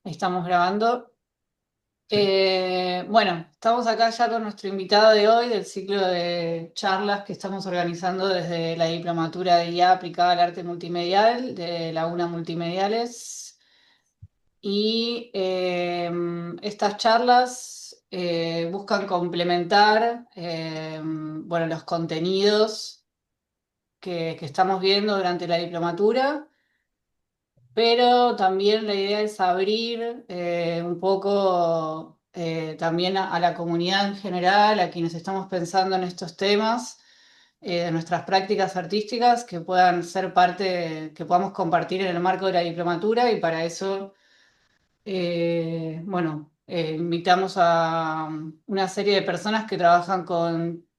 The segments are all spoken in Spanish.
Estamos grabando. Sí. Bueno, estamos acá ya con nuestro invitado de hoy del ciclo de charlas que estamos organizando desde la Diplomatura de IA aplicada al arte multimedial de Laguna Multimediales. Y estas charlas buscan complementar bueno, los contenidos que estamos viendo durante la diplomatura, pero también la idea es abrir un poco también a la comunidad en general, a quienes estamos pensando en estos temas, de nuestras prácticas artísticas, que puedan ser parte, que podamos compartir en el marco de la diplomatura y para eso, bueno, invitamos a una serie de personas que trabajan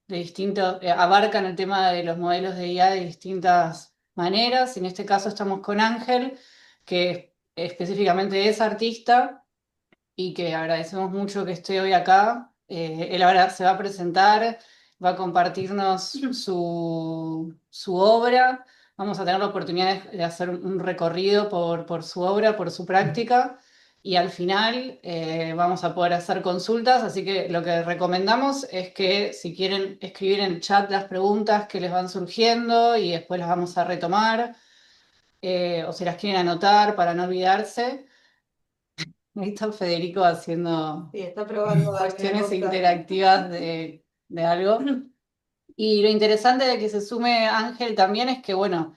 de distintos, abarcan el tema de los modelos de IA de distintas maneras. En este caso estamos con Ángel, que específicamente es artista y que agradecemos mucho que esté hoy acá. Él ahora se va a presentar, va a compartirnos su obra. Vamos a tener la oportunidad de hacer un recorrido por su obra, por su práctica. Y al final vamos a poder hacer consultas, así que lo que recomendamos es que si quieren escribir en el chat las preguntas que les van surgiendo y después las vamos a retomar, o si las quieren anotar para no olvidarse. Ahí está Federico haciendo Sí, está probando a darme una cuestiones cosa. interactivas de algo. Y lo interesante de que se sume Ángel también es que, bueno,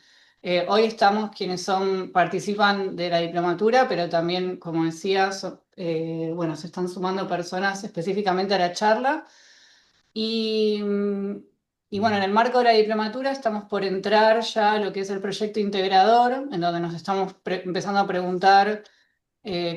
hoy estamos quienes participan de la diplomatura, pero también, como decía, bueno, se están sumando personas específicamente a la charla. Y, y bueno, en el marco de la diplomatura estamos por entrar ya a lo que es el proyecto integrador, en donde nos estamos empezando a preguntar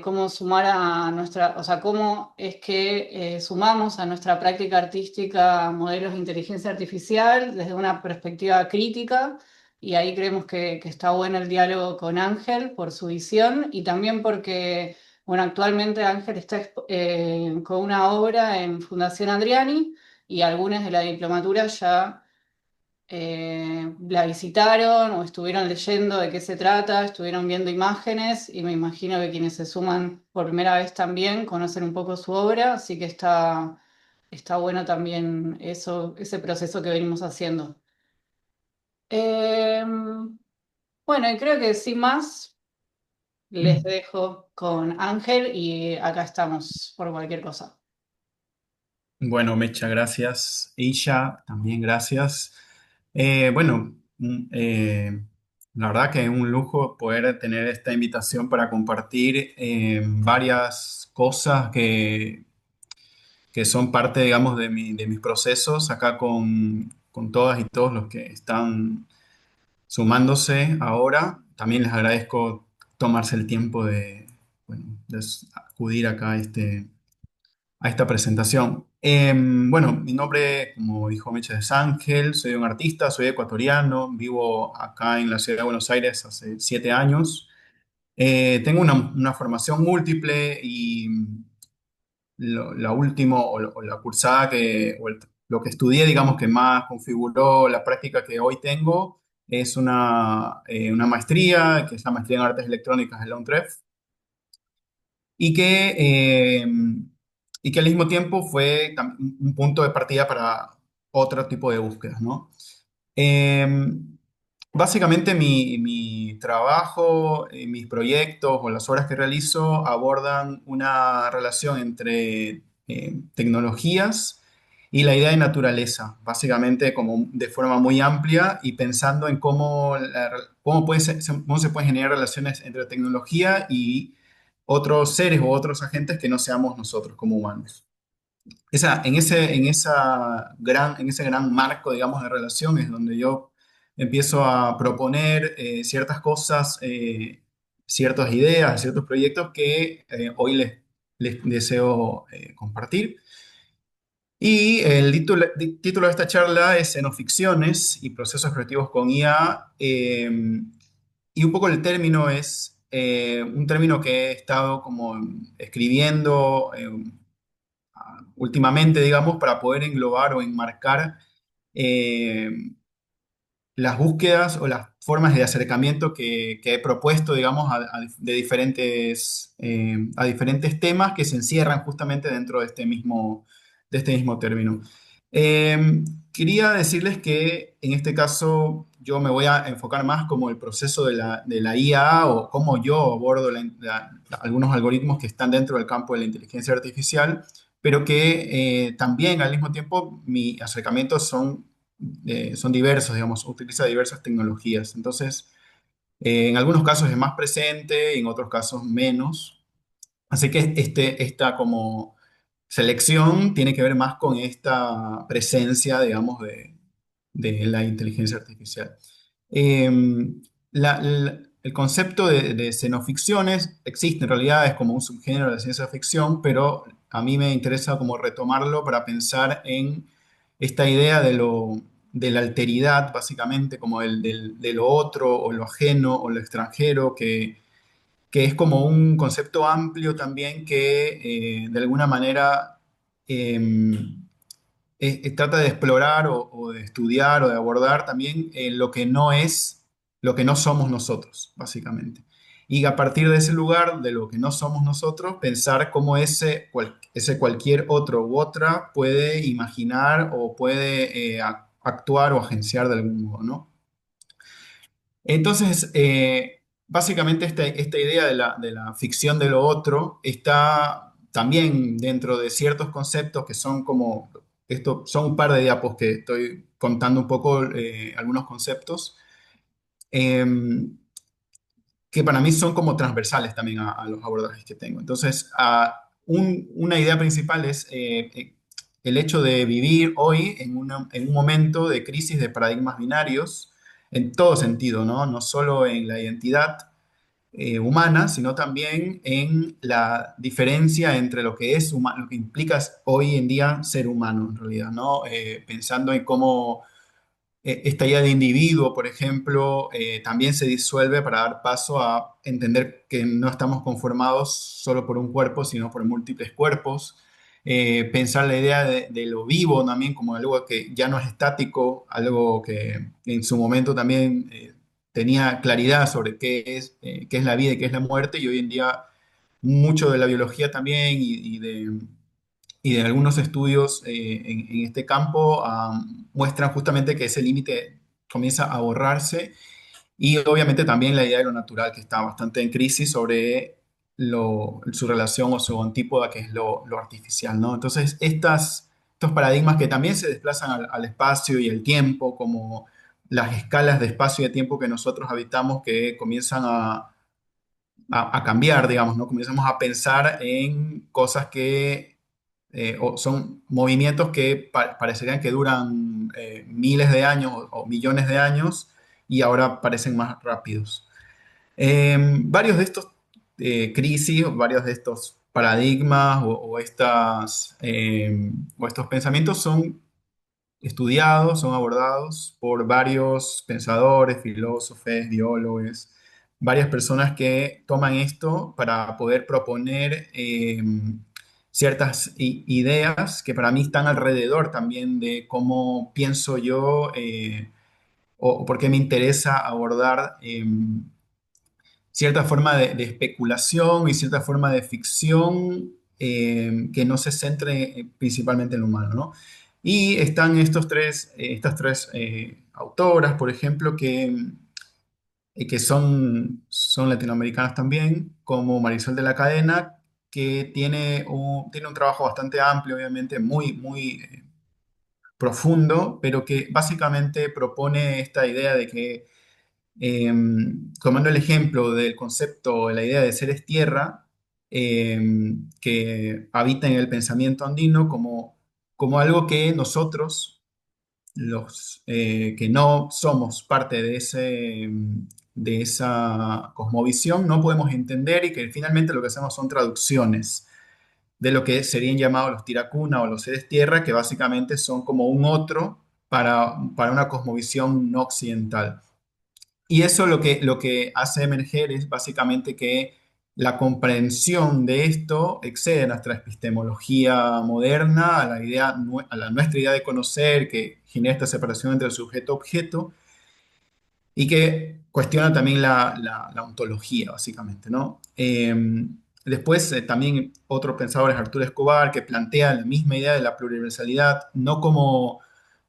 cómo sumar a nuestra, o sea, cómo es que sumamos a nuestra práctica artística modelos de inteligencia artificial desde una perspectiva crítica. Y ahí creemos que está bueno el diálogo con Ángel por su visión y también porque, bueno, actualmente Ángel está con una obra en Fundación Adriani y algunas de la diplomatura ya la visitaron o estuvieron leyendo de qué se trata, estuvieron viendo imágenes y me imagino que quienes se suman por primera vez también conocen un poco su obra, así que está bueno también eso, ese proceso que venimos haciendo. Eh, bueno, y creo que sin más les dejo con Ángel y acá estamos por cualquier cosa. Bueno, Mecha, gracias. Isha, también gracias. Bueno, la verdad que es un lujo poder tener esta invitación para compartir varias cosas que son parte, digamos, de mis procesos acá con todas y todos los que están sumándose ahora. También les agradezco tomarse el tiempo bueno, de acudir acá a esta presentación. Bueno, mi nombre, como dijo Meche, es Ángel, soy un artista, soy ecuatoriano, vivo acá en la ciudad de Buenos Aires hace 7 años. Tengo una formación múltiple y la última o la cursada lo que estudié, digamos, que más configuró la práctica que hoy tengo es una maestría, que es la maestría en artes electrónicas de la UNTREF y y que al mismo tiempo fue un punto de partida para otro tipo de búsquedas, ¿no? Eh, Básicamente mi trabajo, mis proyectos o las obras que realizo abordan una relación entre tecnologías y la idea de naturaleza, básicamente como de forma muy amplia y pensando en cómo se pueden generar relaciones entre tecnología y otros seres o otros agentes que no seamos nosotros como humanos. En ese gran marco, digamos, de relación es donde yo empiezo a proponer ciertas cosas, ciertas ideas, ciertos proyectos que hoy les deseo compartir. Y el título de esta charla es Xenoficciones y procesos creativos con IA. Y un poco el término es un término que he estado como escribiendo últimamente, digamos, para poder englobar o enmarcar eh, las búsquedas o formas de acercamiento que he propuesto, digamos, a diferentes temas que se encierran justamente dentro de este mismo término. Quería decirles que en este caso yo me voy a enfocar más como el proceso de la IA o cómo yo abordo algunos algoritmos que están dentro del campo de la inteligencia artificial, pero que también al mismo tiempo mis acercamientos son diversos, digamos, utiliza diversas tecnologías. Entonces, en algunos casos es más presente y en otros casos menos. Así que esta como selección tiene que ver más con esta presencia, digamos, de la inteligencia artificial. Eh, el concepto de xenoficciones existe en realidad, es como un subgénero de la ciencia ficción, pero a mí me interesa como retomarlo para pensar en esta idea de la alteridad, básicamente, como de lo otro o lo ajeno o lo extranjero, que es como un concepto amplio también que de alguna manera trata de explorar o de estudiar o de abordar también lo que no es, lo que no somos nosotros, básicamente. Y a partir de ese lugar, de lo que no somos nosotros, pensar cómo ese cualquier otro u otra puede imaginar o puede actuar o agenciar de algún modo, ¿no? Entonces, básicamente esta idea de la ficción de lo otro está también dentro de ciertos conceptos que son como, esto son un par de diapos que estoy contando un poco algunos conceptos, eh, que para mí son como transversales también a los abordajes que tengo. Entonces, una idea principal es el hecho de vivir hoy en un momento de crisis de paradigmas binarios en todo sentido, ¿no? No solo en la identidad humana, sino también en la diferencia entre lo que es humano, lo que implica hoy en día ser humano, en realidad, ¿no? Pensando en cómo esta idea de individuo, por ejemplo, también se disuelve para dar paso a entender que no estamos conformados solo por un cuerpo, sino por múltiples cuerpos. Pensar la idea de lo vivo también como algo que ya no es estático, algo que en su momento también tenía claridad sobre qué es la vida y qué es la muerte, y hoy en día mucho de la biología también y de algunos estudios en este campo muestran justamente que ese límite comienza a borrarse y obviamente también la idea de lo natural que está bastante en crisis sobre su relación o su antípoda que es lo artificial, ¿no? Entonces, estos paradigmas que también se desplazan al espacio y el tiempo, como las escalas de espacio y de tiempo que nosotros habitamos que comienzan a cambiar, digamos, ¿no? Comenzamos a pensar en cosas que o son movimientos que parecerían que duran miles de años o millones de años y ahora parecen más rápidos. Varios de estos crisis, varios de estos paradigmas o estos pensamientos son estudiados, son abordados por varios pensadores, filósofos, biólogos, varias personas que toman esto para poder proponer ciertas ideas que para mí están alrededor también de cómo pienso yo o por qué me interesa abordar cierta forma de especulación y cierta forma de ficción que no se centre principalmente en lo humano, ¿no? Y están estas tres autoras, por ejemplo, que son latinoamericanas también, como Marisol de la Cadena, que tiene un trabajo bastante amplio, obviamente, muy profundo, pero que básicamente propone esta idea de que eh, tomando el ejemplo del concepto, de la idea de seres tierra, eh, que habita en el pensamiento andino como algo que nosotros, los que no somos parte de esa cosmovisión, no podemos entender y que finalmente lo que hacemos son traducciones de lo que serían llamados los tiracuna o los seres tierra, que básicamente son como un otro para una cosmovisión no occidental. Y eso lo que hace emerger es básicamente que la comprensión de esto excede nuestra epistemología moderna, a la nuestra idea de conocer, que genera esta separación entre el sujeto-objeto, y que cuestiona también la ontología, básicamente, ¿no? Después, también otro pensador es Arturo Escobar, que plantea la misma idea de la pluriversalidad, no como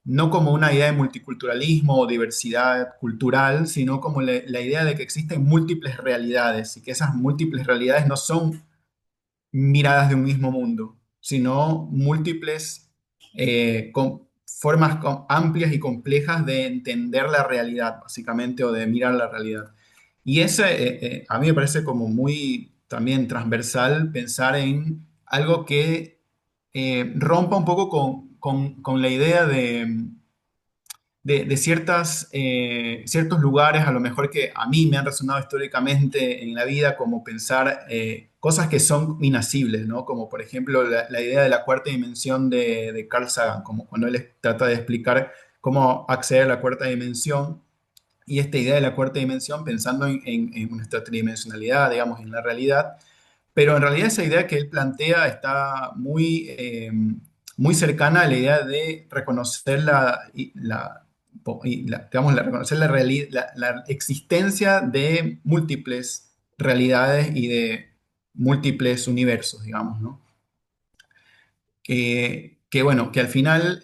una idea de multiculturalismo o diversidad cultural, sino como la idea de que existen múltiples realidades y que esas múltiples realidades no son miradas de un mismo mundo, sino múltiples formas amplias y complejas de entender la realidad, básicamente, o de mirar la realidad. Y ese, a mí me parece como muy también transversal pensar en algo que rompa un poco con la idea de ciertos lugares, a lo mejor que a mí me han resonado históricamente en la vida, como pensar cosas que son inacibles, ¿no? Como por ejemplo la idea de la cuarta dimensión de Carl Sagan, como cuando él trata de explicar cómo acceder a la cuarta dimensión, y esta idea de la cuarta dimensión pensando en nuestra tridimensionalidad, digamos, en la realidad, pero en realidad esa idea que él plantea está muy cercana a la idea de reconocer digamos, reconocer la existencia de múltiples realidades y de múltiples universos, digamos, ¿no? Bueno, que al final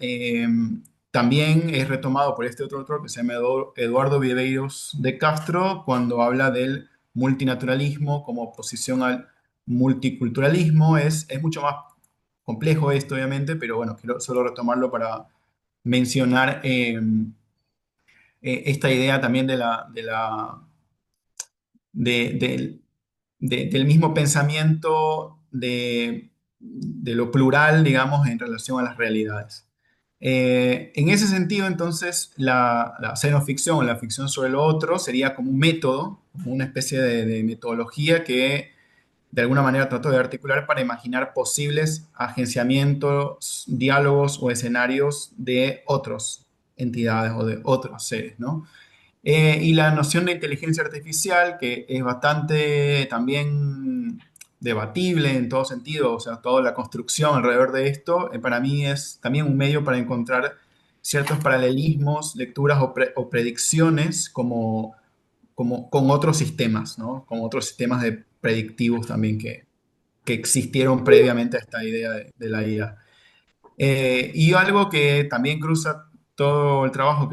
también es retomado por este otro autor que se llama Eduardo Viveiros de Castro cuando habla del multinaturalismo como oposición al multiculturalismo. Es mucho más complejo esto, obviamente, pero bueno, quiero solo retomarlo para mencionar esta idea también de- del mismo pensamiento de lo plural, digamos, en relación a las realidades. En ese sentido, entonces, la xenoficción o la ficción sobre lo otro sería como un método, como una especie de metodología que de alguna manera trato de articular para imaginar posibles agenciamientos, diálogos o escenarios de otras entidades o de otros seres, ¿no? Y la noción de inteligencia artificial, que es bastante también debatible en todo sentido, o sea, toda la construcción alrededor de esto, para mí es también un medio para encontrar ciertos paralelismos, lecturas o predicciones como con otros sistemas, ¿no? Con otros sistemas de predictivos también que existieron previamente a esta idea de la IA. Y algo que también cruza todo el trabajo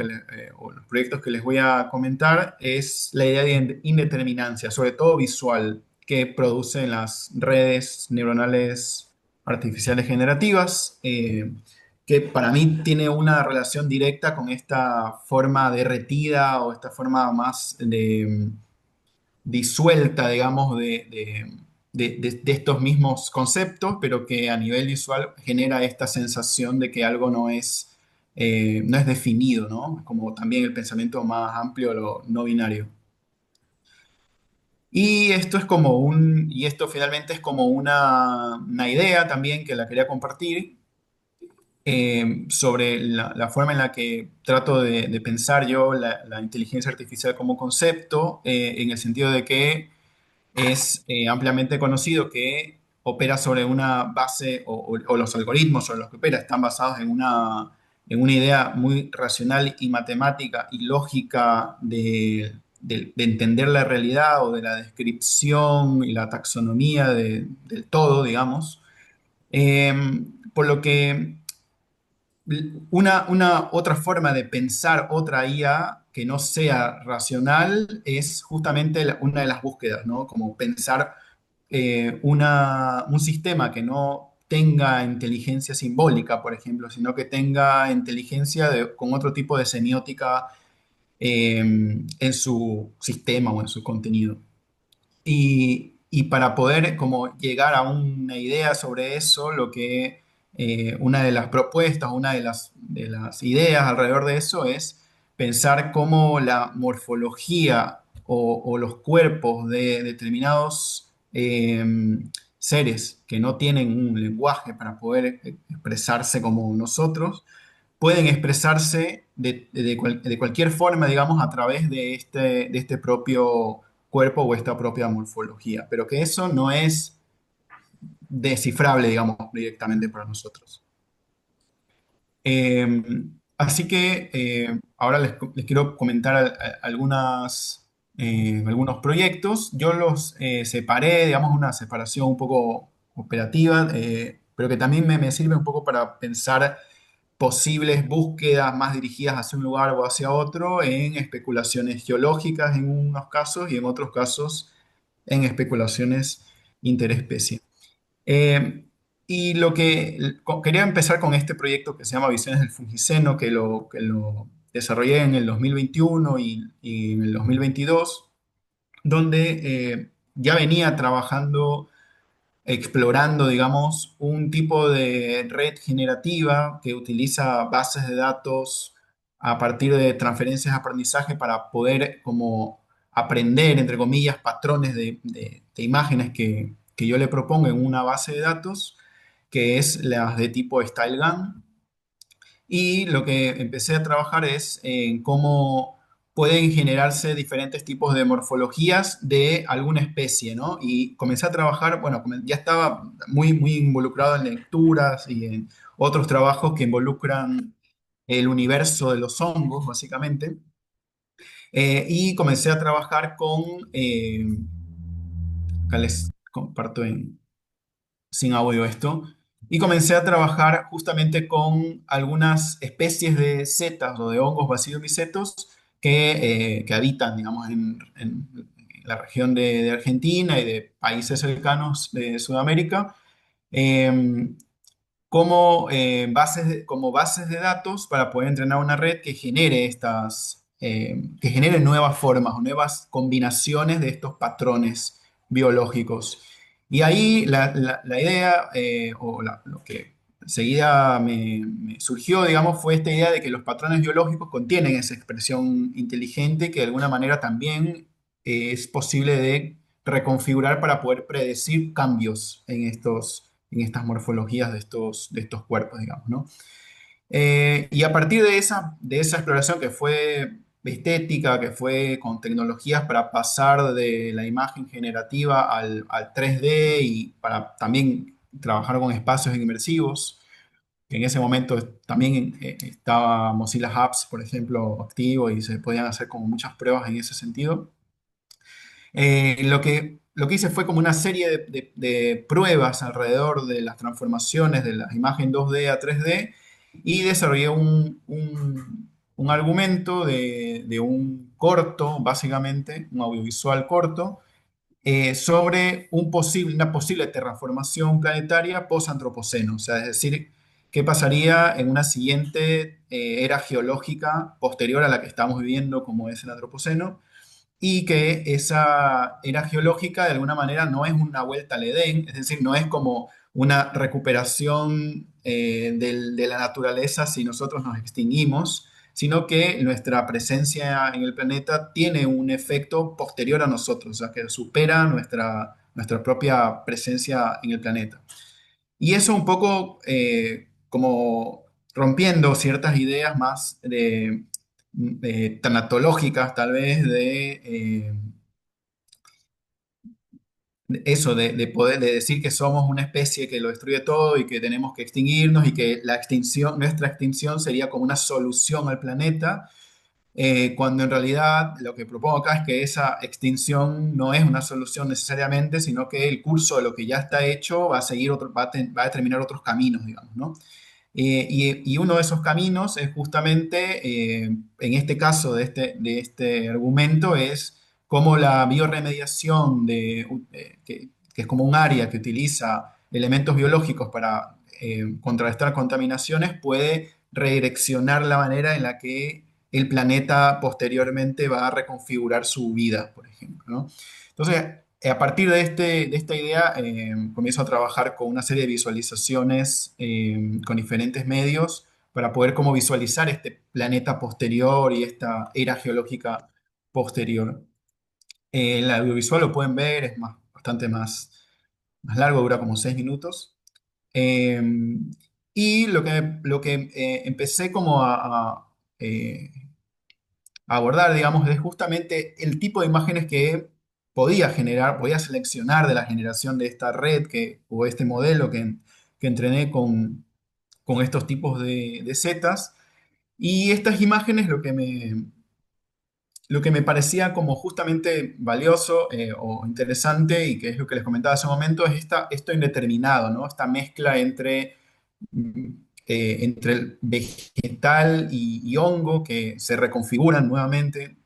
o los proyectos que les voy a comentar es la idea de indeterminancia, sobre todo visual, que producen las redes neuronales artificiales generativas, que para mí tiene una relación directa con esta forma derretida o esta forma más disuelta, digamos, de estos mismos conceptos, pero que a nivel visual genera esta sensación de que algo no es definido, ¿no? Como también el pensamiento más amplio, lo no binario. Y esto finalmente es como una idea también que la quería compartir sobre la forma en la que trato de pensar yo la inteligencia artificial como concepto, en el sentido de que es ampliamente conocido que opera sobre una base, o los algoritmos sobre los que opera están basados en una idea muy racional y matemática y lógica de entender la realidad o de la descripción y la taxonomía del todo, digamos. Eh, por lo que una otra forma de pensar otra IA que no sea racional es justamente una de las búsquedas, ¿no? Como pensar un sistema que no tenga inteligencia simbólica, por ejemplo, sino que tenga inteligencia con otro tipo de semiótica en su sistema o en su contenido. Y para poder como llegar a una idea sobre eso, lo que una de las propuestas, una de las ideas alrededor de eso es pensar cómo la morfología o los cuerpos de determinados seres que no tienen un lenguaje para poder expresarse como nosotros, pueden expresarse de cualquier forma, digamos, a través de este propio cuerpo o esta propia morfología, pero que eso no es descifrable, digamos, directamente para nosotros. Eh, Así que ahora les quiero comentar algunos proyectos. Yo los separé, digamos, una separación un poco operativa, pero que también me sirve un poco para pensar posibles búsquedas más dirigidas hacia un lugar o hacia otro en especulaciones geológicas en unos casos y en otros casos en especulaciones interespecie. Eh, y quería empezar con este proyecto que se llama Visiones del Fungiceno, que lo desarrollé en el 2021 y en el 2022, donde ya venía trabajando explorando, digamos, un tipo de red generativa que utiliza bases de datos a partir de transferencias de aprendizaje para poder como aprender, entre comillas, patrones de imágenes que yo le propongo en una base de datos, que es las de tipo StyleGAN, y lo que empecé a trabajar es en cómo pueden generarse diferentes tipos de morfologías de alguna especie, ¿no? Y comencé a trabajar, bueno, ya estaba muy, muy involucrado en lecturas y en otros trabajos que involucran el universo de los hongos, básicamente. Y comencé a trabajar acá les comparto sin audio esto, y comencé a trabajar justamente con algunas especies de setas o de hongos basidomicetos que habitan, digamos, en la región de Argentina y de países cercanos de Sudamérica. Em, como bases de datos para poder entrenar una red que genere que genere nuevas formas o nuevas combinaciones de estos patrones biológicos. Y ahí la idea, lo que enseguida me surgió, digamos, fue esta idea de que los patrones biológicos contienen esa expresión inteligente que de alguna manera también es posible de reconfigurar para poder predecir cambios en estas morfologías de estos cuerpos, digamos, ¿no? Y a partir de esa exploración que fue estética, que fue con tecnologías para pasar de la imagen generativa al 3D y para también trabajar con espacios inmersivos, que en ese momento también estaba Mozilla Hubs, por ejemplo, activo y se podían hacer como muchas pruebas en ese sentido. Lo que hice fue como una serie de pruebas alrededor de las transformaciones de la imagen 2D a 3D y desarrollé un argumento de un corto, básicamente, un audiovisual corto, sobre una posible terraformación planetaria post-antropoceno. O sea, es decir, qué pasaría en una siguiente era geológica posterior a la que estamos viviendo, como es el antropoceno, y que esa era geológica de alguna manera no es una vuelta al Edén, es decir, no es como una recuperación de la naturaleza si nosotros nos extinguimos, sino que nuestra presencia en el planeta tiene un efecto posterior a nosotros, o sea, que supera nuestra propia presencia en el planeta. Y eso un poco como rompiendo ciertas ideas más tanatológicas, tal vez, de eso, de poder de decir que somos una especie que lo destruye todo y que tenemos que extinguirnos y que nuestra extinción sería como una solución al planeta, cuando en realidad lo que propongo acá es que esa extinción no es una solución necesariamente, sino que el curso de lo que ya está hecho va a seguir va a determinar otros caminos, digamos, ¿no? Y uno de esos caminos es justamente, en este caso de este argumento, es cómo la bioremediación, que es como un área que utiliza elementos biológicos para contrarrestar contaminaciones, puede redireccionar la manera en la que el planeta posteriormente va a reconfigurar su vida, por ejemplo, ¿no? Entonces, a partir de esta idea, comienzo a trabajar con una serie de visualizaciones con diferentes medios para poder como visualizar este planeta posterior y esta era geológica posterior. El audiovisual lo pueden ver, es bastante más largo, dura como 6 minutos. Eh, y lo que empecé como a abordar, digamos, es justamente el tipo de imágenes que podía seleccionar de la generación de esta red o este modelo que entrené con estos tipos de setas. Y estas imágenes lo que me parecía como justamente valioso o interesante, y que es lo que les comentaba hace un momento, es esto indeterminado, ¿no? Esta mezcla mm, entre el vegetal y hongo que se reconfiguran nuevamente,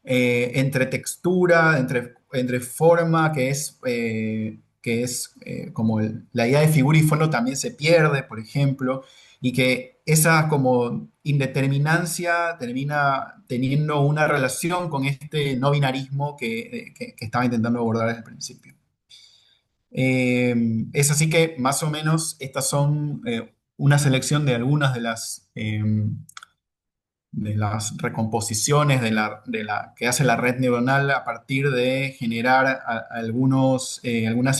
entre textura, entre forma, que es como la idea de figura y fondo también se pierde, por ejemplo, y que esa como indeterminancia termina teniendo una relación con este no binarismo que estaba intentando abordar desde el principio. Eh, es así que más o menos estas son una selección de algunas de las recomposiciones que hace la red neuronal a partir de generar algunas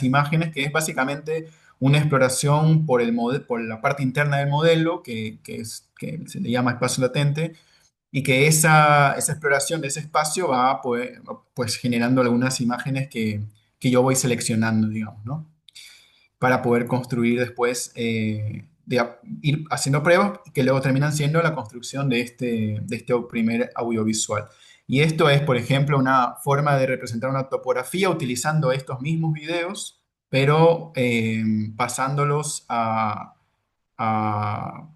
imágenes, que es básicamente una exploración por la parte interna del modelo, que se le llama espacio latente, y que esa exploración de ese espacio va pues, generando algunas imágenes que yo voy seleccionando, digamos, ¿no? Para poder construir después, ir haciendo pruebas que luego terminan siendo la construcción de este primer audiovisual. Y esto es, por ejemplo, una forma de representar una topografía utilizando estos mismos videos, pero pasándolos a- a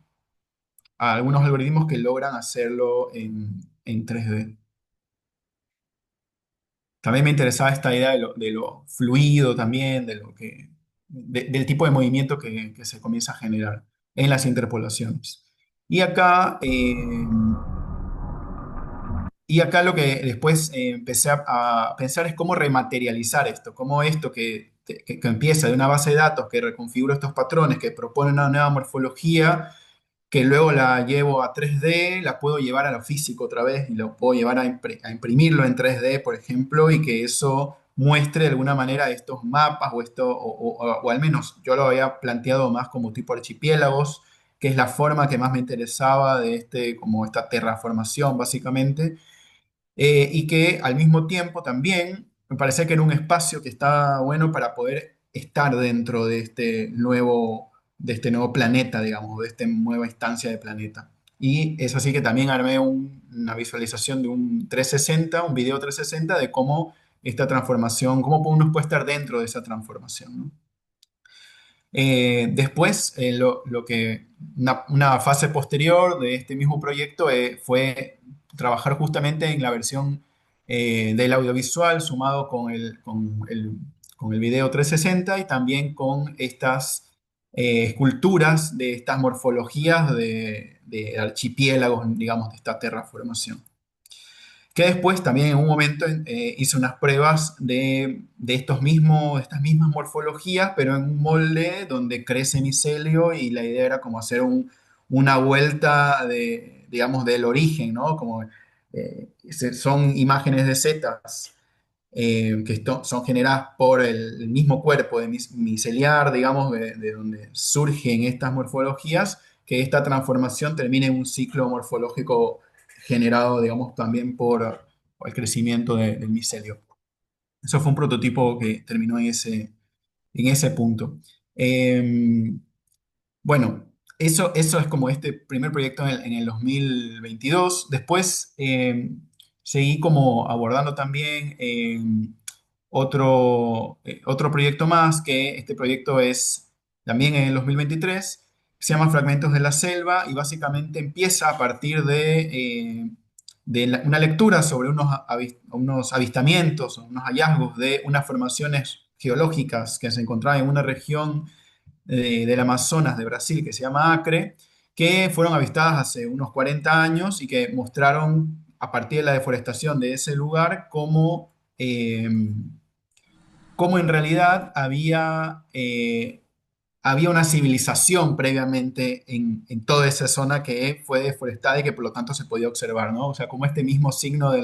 algunos algoritmos que logran hacerlo en 3D. También me interesaba esta idea de lo fluido también, del tipo de movimiento que se comienza a generar en las interpolaciones. Y acá, eh, y acá lo que después empecé a pensar es cómo rematerializar esto, cómo esto que empieza de una base de datos que reconfigura estos patrones, que propone una nueva morfología, que luego la llevo a 3D, la puedo llevar a lo físico otra vez y lo puedo llevar a imprimirlo en 3D, por ejemplo, y que eso muestre de alguna manera estos mapas o al menos yo lo había planteado más como tipo archipiélagos, que es la forma que más me interesaba de como esta terraformación, básicamente, y que al mismo tiempo también me parecía que era un espacio que estaba bueno para poder estar dentro de este nuevo planeta, digamos, de esta nueva instancia de planeta. Y es así que también armé una visualización de un video 360 de cómo esta transformación, cómo uno puede estar dentro de esa transformación, ¿no? Después, una fase posterior de este mismo proyecto fue trabajar justamente en la versión del audiovisual sumado con el video 360 y también con estas esculturas de estas morfologías de archipiélagos, digamos, de esta terraformación. Que después también en un momento hice unas pruebas de estas mismas morfologías, pero en un molde donde crece micelio y la idea era como hacer una vuelta digamos, del origen, ¿no? Como son imágenes de setas que son generadas por el mismo cuerpo de miceliar, digamos, de donde surgen estas morfologías, que esta transformación termine en un ciclo morfológico generado, digamos, también por el crecimiento del micelio. Eso fue un prototipo que terminó en ese punto. Eh, bueno, eso es como este primer proyecto en el 2022. Después seguí como abordando también otro proyecto más, que este proyecto es también en el 2023, se llama Fragmentos de la Selva y básicamente empieza a partir de una lectura sobre unos avistamientos, unos hallazgos de unas formaciones geológicas que se encontraban en una región del Amazonas de Brasil que se llama Acre, que fueron avistadas hace unos 40 años y que mostraron a partir de la deforestación de ese lugar cómo en realidad había una civilización previamente en toda esa zona que fue deforestada y que por lo tanto se podía observar, ¿no? O sea, como este mismo signo de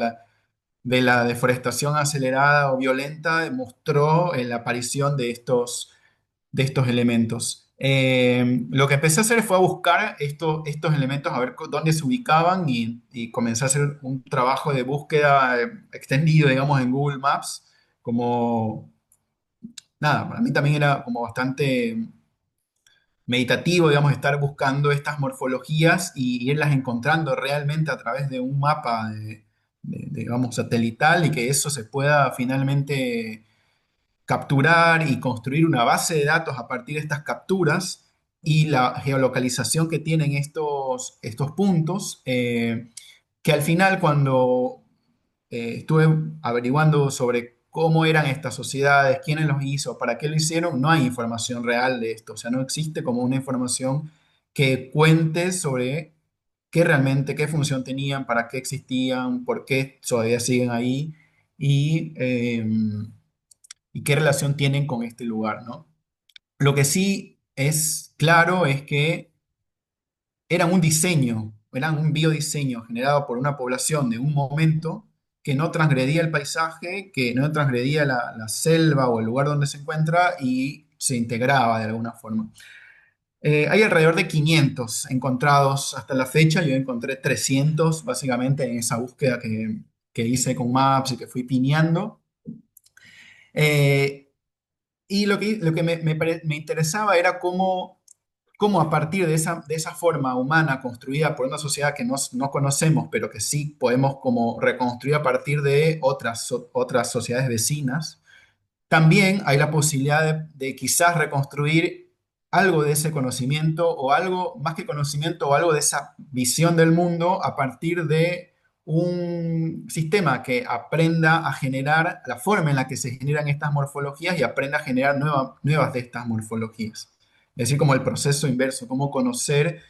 la deforestación acelerada o violenta mostró la aparición de estos elementos. Lo que empecé a hacer fue a buscar estos elementos, a ver dónde se ubicaban y comencé a hacer un trabajo de búsqueda extendido, digamos, en Google Maps, como, nada, para mí también era como bastante meditativo, digamos, estar buscando estas morfologías y irlas encontrando realmente a través de un mapa, digamos, satelital y que eso se pueda finalmente capturar y construir una base de datos a partir de estas capturas y la geolocalización que tienen estos puntos, que al final cuando estuve averiguando sobre cómo eran estas sociedades, quiénes los hizo, para qué lo hicieron, no hay información real de esto. O sea, no existe como una información que cuente sobre qué realmente, qué función tenían, para qué existían, por qué todavía siguen ahí y, y qué relación tienen con este lugar, ¿no? Lo que sí es claro es que eran un biodiseño generado por una población de un momento que no transgredía el paisaje, que no transgredía la selva o el lugar donde se encuentra y se integraba de alguna forma. Hay alrededor de 500 encontrados hasta la fecha. Yo encontré 300 básicamente en esa búsqueda que hice con Maps y que fui pineando. Eh, y lo que me interesaba era cómo a partir de esa forma humana construida por una sociedad que no conocemos, pero que sí podemos como reconstruir a partir de otras sociedades vecinas, también hay la posibilidad de quizás reconstruir algo de ese conocimiento o algo, más que conocimiento, o algo de esa visión del mundo a partir de un sistema que aprenda a generar la forma en la que se generan estas morfologías y aprenda a generar nuevas de estas morfologías. Es decir, como el proceso inverso, cómo conocer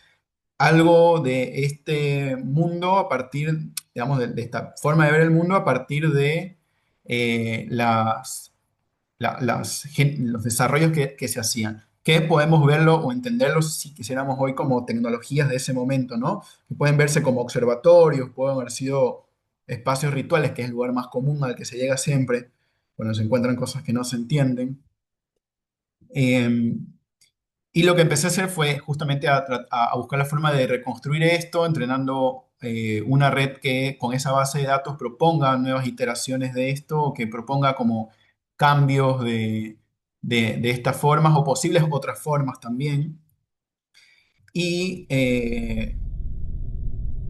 algo de este mundo a partir, digamos, de esta forma de ver el mundo a partir de los desarrollos que se hacían, que podemos verlo o entenderlo si quisiéramos hoy como tecnologías de ese momento, ¿no? Que pueden verse como observatorios, pueden haber sido espacios rituales, que es el lugar más común al que se llega siempre, cuando se encuentran cosas que no se entienden. Em, y lo que empecé a hacer fue justamente a buscar la forma de reconstruir esto, entrenando una red que con esa base de datos proponga nuevas iteraciones de esto, o que proponga como cambios de estas formas o posibles otras formas también. Y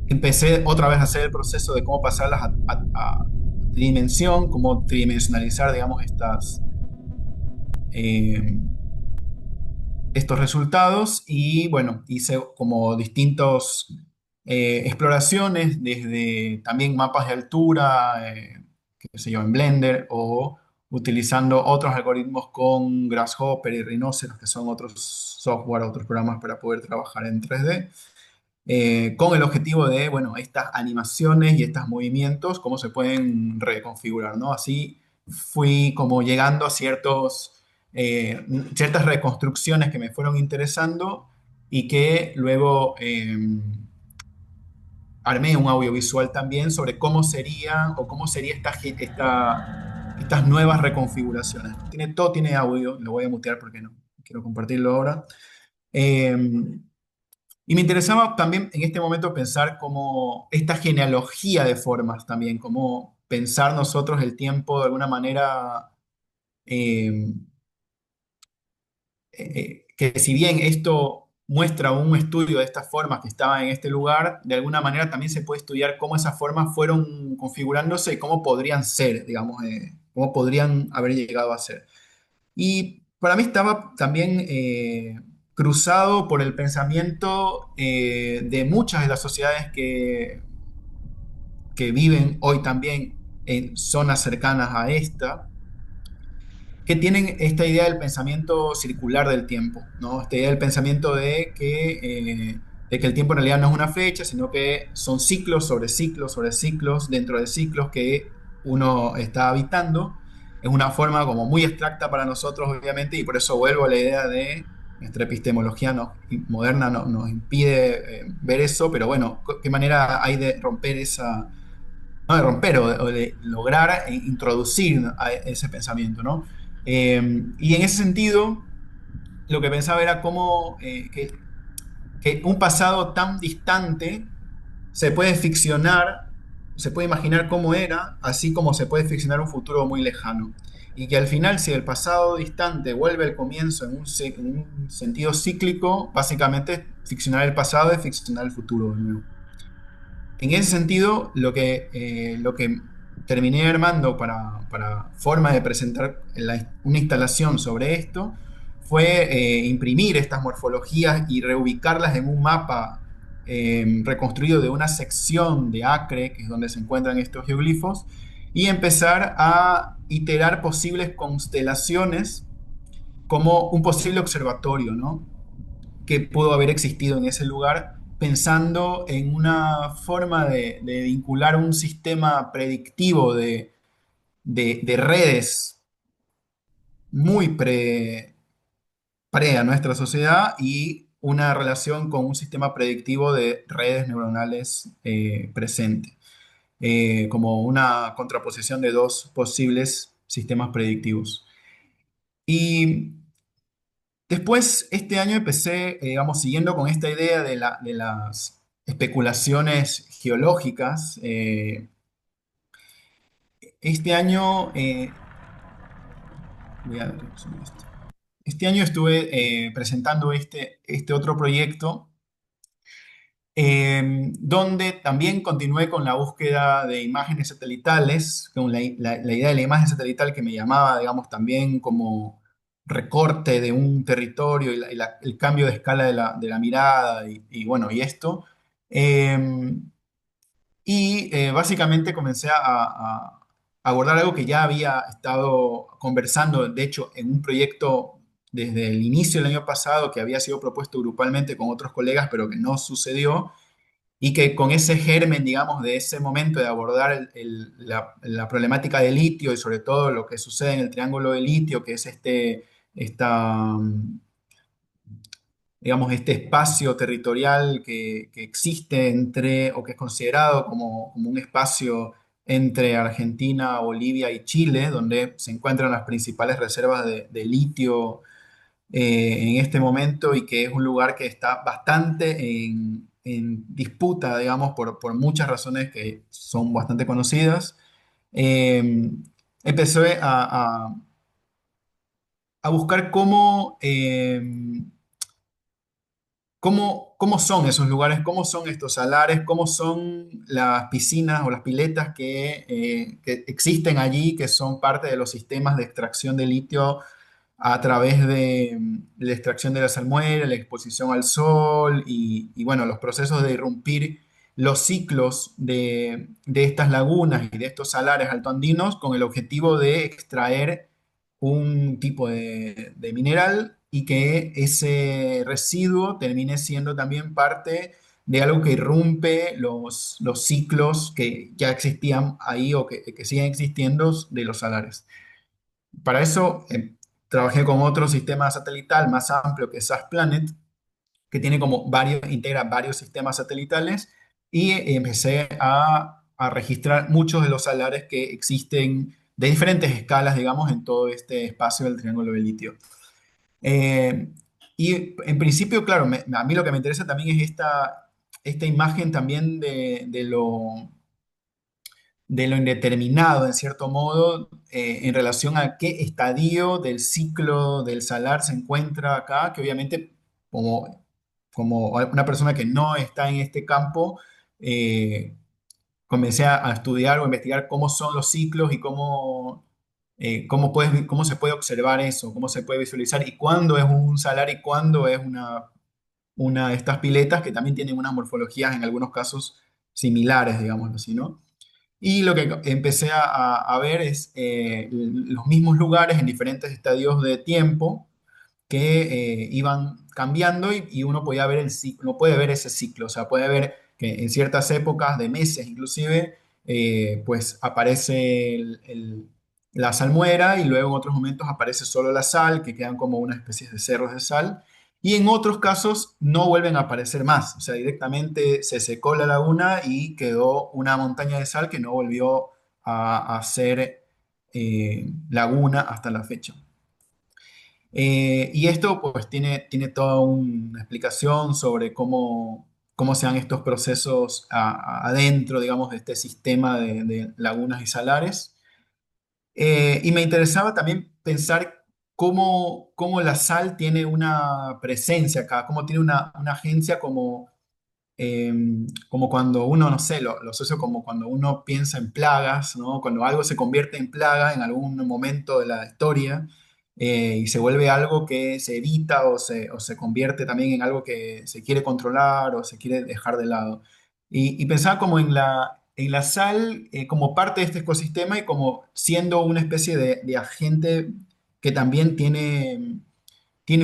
empecé otra vez a hacer el proceso de cómo pasarlas a tridimensión, cómo tridimensionalizar, digamos, eh, estos resultados y bueno, hice como distintos exploraciones desde también mapas de altura, qué sé yo, en Blender o utilizando otros algoritmos con Grasshopper y Rhinoceros, que son otros software, otros programas para poder trabajar en 3D con el objetivo de, bueno, estas animaciones y estos movimientos, cómo se pueden reconfigurar, ¿no? Así fui como llegando a ciertas reconstrucciones que me fueron interesando y que luego armé un audiovisual también sobre cómo sería o cómo sería estas nuevas reconfiguraciones. Todo tiene audio, lo voy a mutear porque no quiero compartirlo ahora. Eh, y me interesaba también en este momento pensar cómo esta genealogía de formas también, cómo pensar nosotros el tiempo de alguna manera, eh, que si bien esto muestra un estudio de estas formas que estaban en este lugar, de alguna manera también se puede estudiar cómo esas formas fueron configurándose y cómo podrían ser, digamos, cómo podrían haber llegado a ser. Y para mí estaba también cruzado por el pensamiento de muchas de las sociedades que viven hoy también en zonas cercanas a esta, que tienen esta idea del pensamiento circular del tiempo, ¿no? Esta idea del pensamiento de que el tiempo en realidad no es una fecha, sino que son ciclos sobre ciclos sobre ciclos dentro de ciclos que uno está habitando. Es una forma como muy abstracta para nosotros, obviamente, y por eso vuelvo a la idea de nuestra epistemología moderna nos impide ver eso, pero bueno, ¿qué manera hay de romper no de romper o de lograr introducir a ese pensamiento, ¿no? Y en ese sentido, lo que pensaba era cómo que un pasado tan distante se puede ficcionar, se puede imaginar cómo era, así como se puede ficcionar un futuro muy lejano. y que al final, si el pasado distante vuelve al comienzo en un sentido cíclico, básicamente ficcionar el pasado es ficcionar el futuro de nuevo. En ese sentido, lo que terminé armando para forma de presentar una instalación sobre esto fue imprimir estas morfologías y reubicarlas en un mapa reconstruido de una sección de Acre, que es donde se encuentran estos geoglifos, y empezar a iterar posibles constelaciones como un posible observatorio, ¿no? Que pudo haber existido en ese lugar, pensando en una forma de vincular un sistema predictivo de redes muy pre a nuestra sociedad y una relación con un sistema predictivo de redes neuronales presente, como una contraposición de dos posibles sistemas predictivos. Y después, este año empecé, digamos, siguiendo con esta idea de las especulaciones geológicas. Este año, voy a resumir esto. Este año estuve presentando este otro proyecto, donde también continué con la búsqueda de imágenes satelitales, con la idea de la imagen satelital que me llamaba, digamos, también como recorte de un territorio y el cambio de escala de la mirada y bueno, y esto. Básicamente comencé a abordar algo que ya había estado conversando, de hecho, en un proyecto desde el inicio del año pasado que había sido propuesto grupalmente con otros colegas, pero que no sucedió y que con ese germen, digamos, de ese momento de abordar la problemática del litio y sobre todo lo que sucede en el triángulo de litio, que es esta, digamos, este espacio territorial que existe entre, o que es considerado como un espacio entre Argentina, Bolivia y Chile, donde se encuentran las principales reservas de litio en este momento y que es un lugar que está bastante en disputa, digamos, por muchas razones que son bastante conocidas. Eh, Empecé a buscar cómo son esos lugares, cómo son estos salares, cómo son las piscinas o las piletas que existen allí, que son parte de los sistemas de extracción de litio a través de la extracción de la salmuera, la exposición al sol bueno, los procesos de irrumpir los ciclos de estas lagunas y de estos salares altoandinos con el objetivo de extraer un tipo de mineral y que ese residuo termine siendo también parte de algo que irrumpe los ciclos que ya existían ahí o que siguen existiendo de los salares. Para eso trabajé con otro sistema satelital más amplio que es SAS Planet, que tiene como integra varios sistemas satelitales y empecé a registrar muchos de los salares que existen de diferentes escalas, digamos, en todo este espacio del Triángulo de Litio. Eh, y en principio, claro, a mí lo que me interesa también es esta imagen también de lo indeterminado, en cierto modo, en relación a qué estadio del ciclo del salar se encuentra acá, que obviamente como una persona que no está en este campo, eh, comencé a estudiar o investigar cómo son los ciclos y cómo se puede observar eso, cómo se puede visualizar y cuándo es un salar y cuándo es una de estas piletas que también tienen unas morfologías en algunos casos similares, digamos así, ¿no? Y lo que empecé a ver es los mismos lugares en diferentes estadios de tiempo que iban cambiando y uno podía ver el ciclo, uno puede ver ese ciclo, o sea, puede ver que en ciertas épocas de meses inclusive, pues aparece la salmuera y luego en otros momentos aparece solo la sal, que quedan como una especie de cerros de sal. Y en otros casos no vuelven a aparecer más, o sea, directamente se secó la laguna y quedó una montaña de sal que no volvió a ser laguna hasta la fecha. Y esto pues tiene toda una explicación sobre cómo se dan estos procesos adentro, digamos, de este sistema de lagunas y salares. Y me interesaba también pensar cómo la sal tiene una presencia acá, cómo tiene una agencia eh, como cuando uno, no sé, lo asocio como cuando uno piensa en plagas, ¿no? Cuando algo se convierte en plaga en algún momento de la historia y se vuelve algo que se evita o se convierte también en algo que se quiere controlar o se quiere dejar de lado. Y pensaba como en la sal como parte de este ecosistema y como siendo una especie de agente que también tiene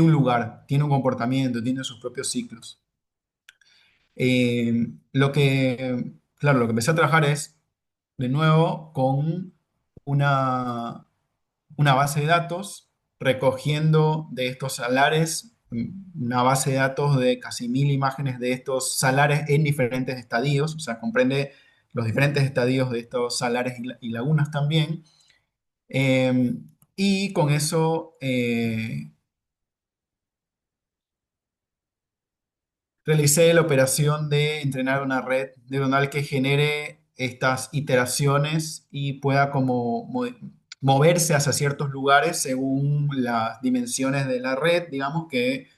un lugar, tiene un comportamiento, tiene sus propios ciclos. Claro, lo que empecé a trabajar es, de nuevo, con una, una base de datos, recogiendo de estos salares, una base de datos de casi 1.000 imágenes de estos salares en diferentes estadios, o sea, comprende los diferentes estadios de estos salares y lagunas también. Eh, y con eso realicé la operación de entrenar una red neuronal que genere estas iteraciones y pueda como moverse hacia ciertos lugares según las dimensiones de la red, digamos, que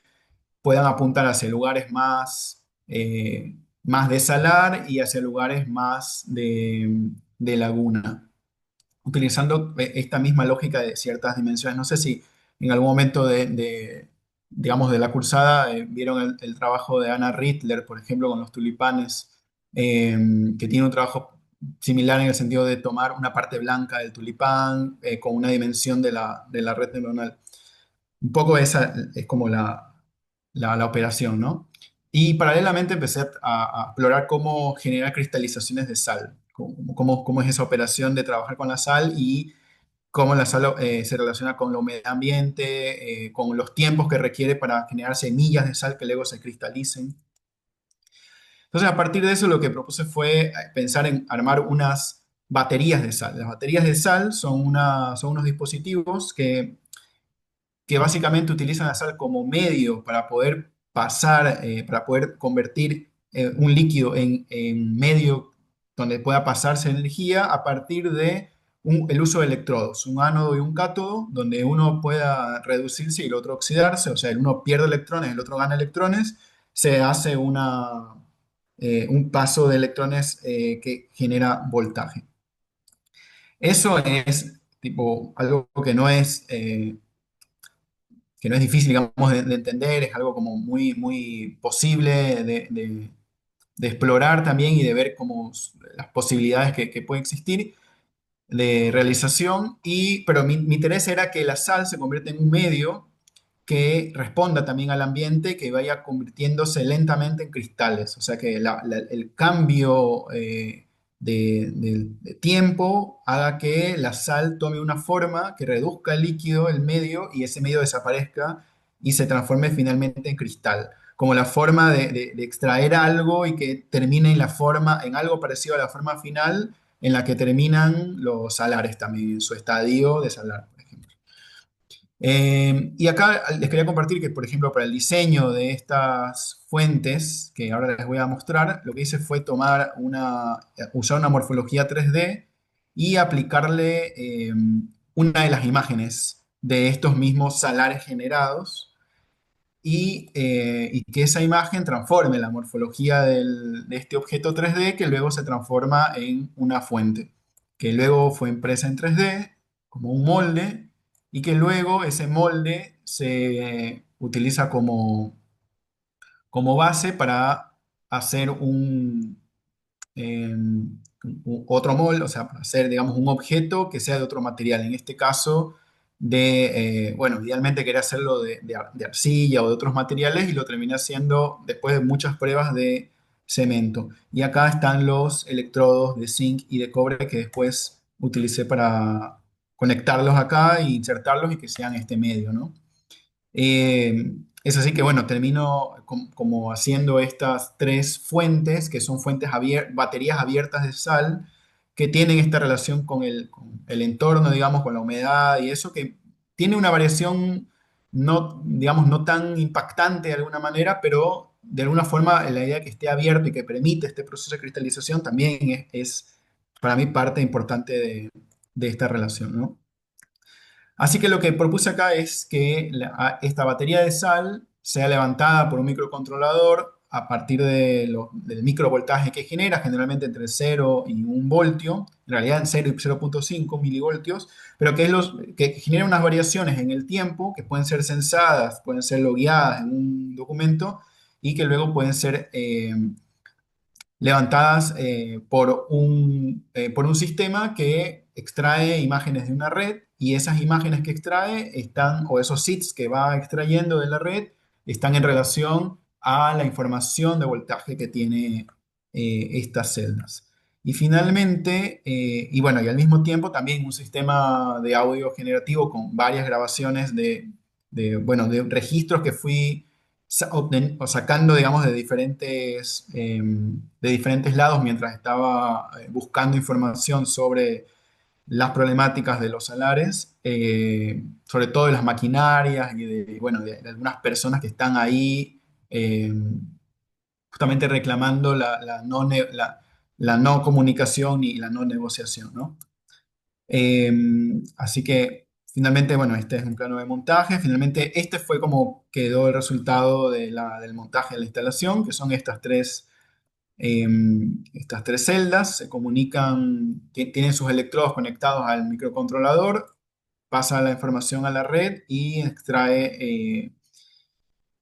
puedan apuntar hacia lugares más de salar y hacia lugares más de laguna utilizando esta misma lógica de ciertas dimensiones. No sé si en algún momento digamos, de la cursada vieron el trabajo de Anna Rittler, por ejemplo, con los tulipanes, eh, que tiene un trabajo similar en el sentido de tomar una parte blanca del tulipán con una dimensión de la red neuronal. Un poco esa es como la operación, ¿no? Y paralelamente empecé a explorar cómo generar cristalizaciones de sal, cómo es esa operación de trabajar con la sal y cómo la sal se relaciona con el medio ambiente, con los tiempos que requiere para generar semillas de sal que luego se cristalicen. Entonces, a partir de eso, lo que propuse fue pensar en armar unas baterías de sal. Las baterías de sal son unos dispositivos que básicamente utilizan la sal como medio para poder pasar, para poder convertir un líquido en medio donde pueda pasarse energía a partir de el uso de electrodos, un ánodo y un cátodo, donde uno pueda reducirse y el otro oxidarse, o sea, el uno pierde electrones, el otro gana electrones, se hace un paso de electrones que genera voltaje. Eso es tipo algo que no es difícil, digamos, de entender, es algo como muy, muy posible de explorar también y de ver como las posibilidades que pueden existir de realización, pero mi interés era que la sal se convierta en un medio que responda también al ambiente, que vaya convirtiéndose lentamente en cristales, o sea que el cambio de tiempo haga que la sal tome una forma que reduzca el líquido, el medio, y ese medio desaparezca y se transforme finalmente en cristal, como la forma de extraer algo y que termine en algo parecido a la forma final en la que terminan los salares también, en su estadio de salar, por ejemplo. Y acá les quería compartir que, por ejemplo, para el diseño de estas fuentes, que ahora les voy a mostrar, lo que hice fue usar una morfología 3D y aplicarle una de las imágenes de estos mismos salares generados y que esa imagen transforme la morfología de este objeto 3D que luego se transforma en una fuente, que luego fue impresa en 3D como un molde y que luego ese molde se utiliza como base para hacer eh, otro molde, o sea, para hacer, digamos, un objeto que sea de otro material. En este caso, bueno, idealmente quería hacerlo de arcilla o de otros materiales y lo terminé haciendo después de muchas pruebas de cemento. Y acá están los electrodos de zinc y de cobre que después utilicé para conectarlos acá e insertarlos y que sean este medio, ¿no? Es así que, bueno, termino como haciendo estas tres fuentes, que son baterías abiertas de sal, que tienen esta relación con el entorno, digamos, con la humedad y eso, que tiene una variación no, digamos, no tan impactante de alguna manera, pero de alguna forma la idea de que esté abierto y que permite este proceso de cristalización también es para mí parte importante de esta relación, ¿no? Así que lo que propuse acá es que esta batería de sal sea levantada por un microcontrolador a partir del microvoltaje que genera, generalmente entre 0 y 1 voltio, en realidad en 0 y 0,5 milivoltios, pero que genera unas variaciones en el tiempo que pueden ser sensadas, pueden ser logueadas en un documento y que luego pueden ser levantadas por un sistema que extrae imágenes de una red y esas imágenes que extrae están, o esos seeds que va extrayendo de la red, están en relación a la información de voltaje que tiene estas celdas. Y finalmente, y bueno, y al mismo tiempo también un sistema de audio generativo con varias grabaciones bueno, de registros que fui o sacando, digamos, de diferentes lados mientras estaba buscando información sobre las problemáticas de los salares, sobre todo de las maquinarias y bueno, de algunas personas que están ahí justamente reclamando la no comunicación y la no negociación, ¿no? Eh, Así que finalmente, bueno, este es un plano de montaje. Finalmente, este fue como quedó el resultado del montaje de la instalación, que son eh, estas tres celdas. Se comunican, tienen sus electrodos conectados al microcontrolador, pasa la información a la red y extrae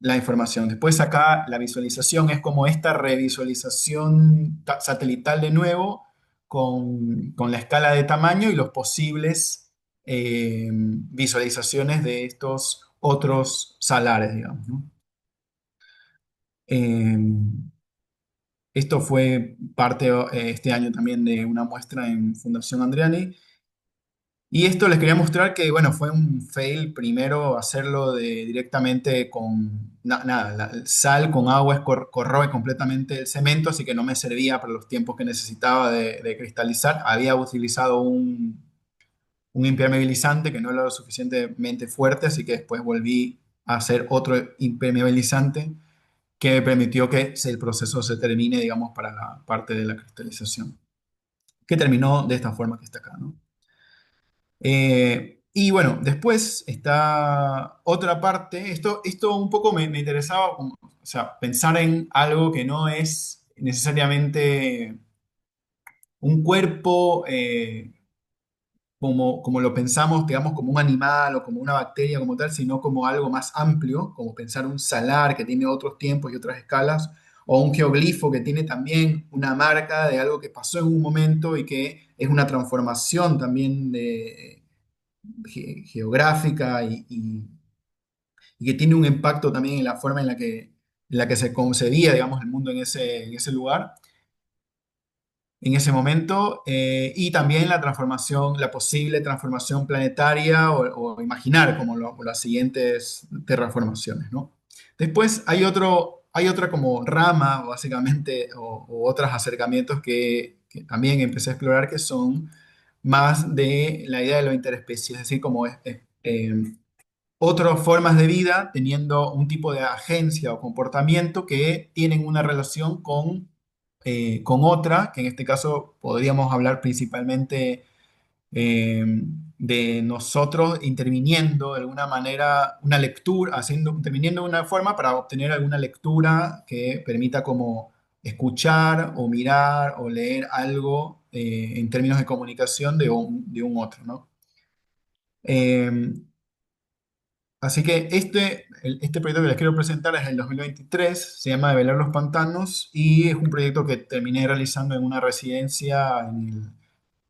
la información. Después acá la visualización es como esta revisualización satelital de nuevo con la escala de tamaño y los posibles visualizaciones de estos otros salares, digamos, ¿no? Eh, Esto fue parte este año también de una muestra en Fundación Andriani. Y esto les quería mostrar que, bueno, fue un fail primero hacerlo directamente con nada, la sal con agua corroe completamente el cemento, así que no me servía para los tiempos que necesitaba de cristalizar. Había utilizado un impermeabilizante que no era lo suficientemente fuerte, así que después volví a hacer otro impermeabilizante que permitió que el proceso se termine, digamos, para la parte de la cristalización, que terminó de esta forma que está acá, ¿no? Y bueno, después está otra parte. Esto un poco me interesaba, o sea, pensar en algo que no es necesariamente un cuerpo como lo pensamos, digamos, como un animal o como una bacteria como tal, sino como algo más amplio, como pensar un salar que tiene otros tiempos y otras escalas, o un geoglifo que tiene también una marca de algo que pasó en un momento y que es una transformación también geográfica y que tiene un impacto también en la forma en la que se concebía, digamos, el mundo en ese lugar, en ese momento, y también la transformación, la posible transformación planetaria o imaginar como las siguientes terraformaciones, ¿no? Después hay otra como rama, básicamente, o otros acercamientos que también empecé a explorar, que son más de la idea de lo interespecie, es decir, como otras formas de vida teniendo un tipo de agencia o comportamiento que tienen una relación con otra, que en este caso podríamos hablar principalmente eh, de nosotros interviniendo de alguna manera una lectura, interviniendo de una forma para obtener alguna lectura que permita como escuchar o mirar o leer algo en términos de comunicación de un otro, ¿no? Eh, Así que este proyecto que les quiero presentar es el 2023, se llama Develar los Pantanos y es un proyecto que terminé realizando en una residencia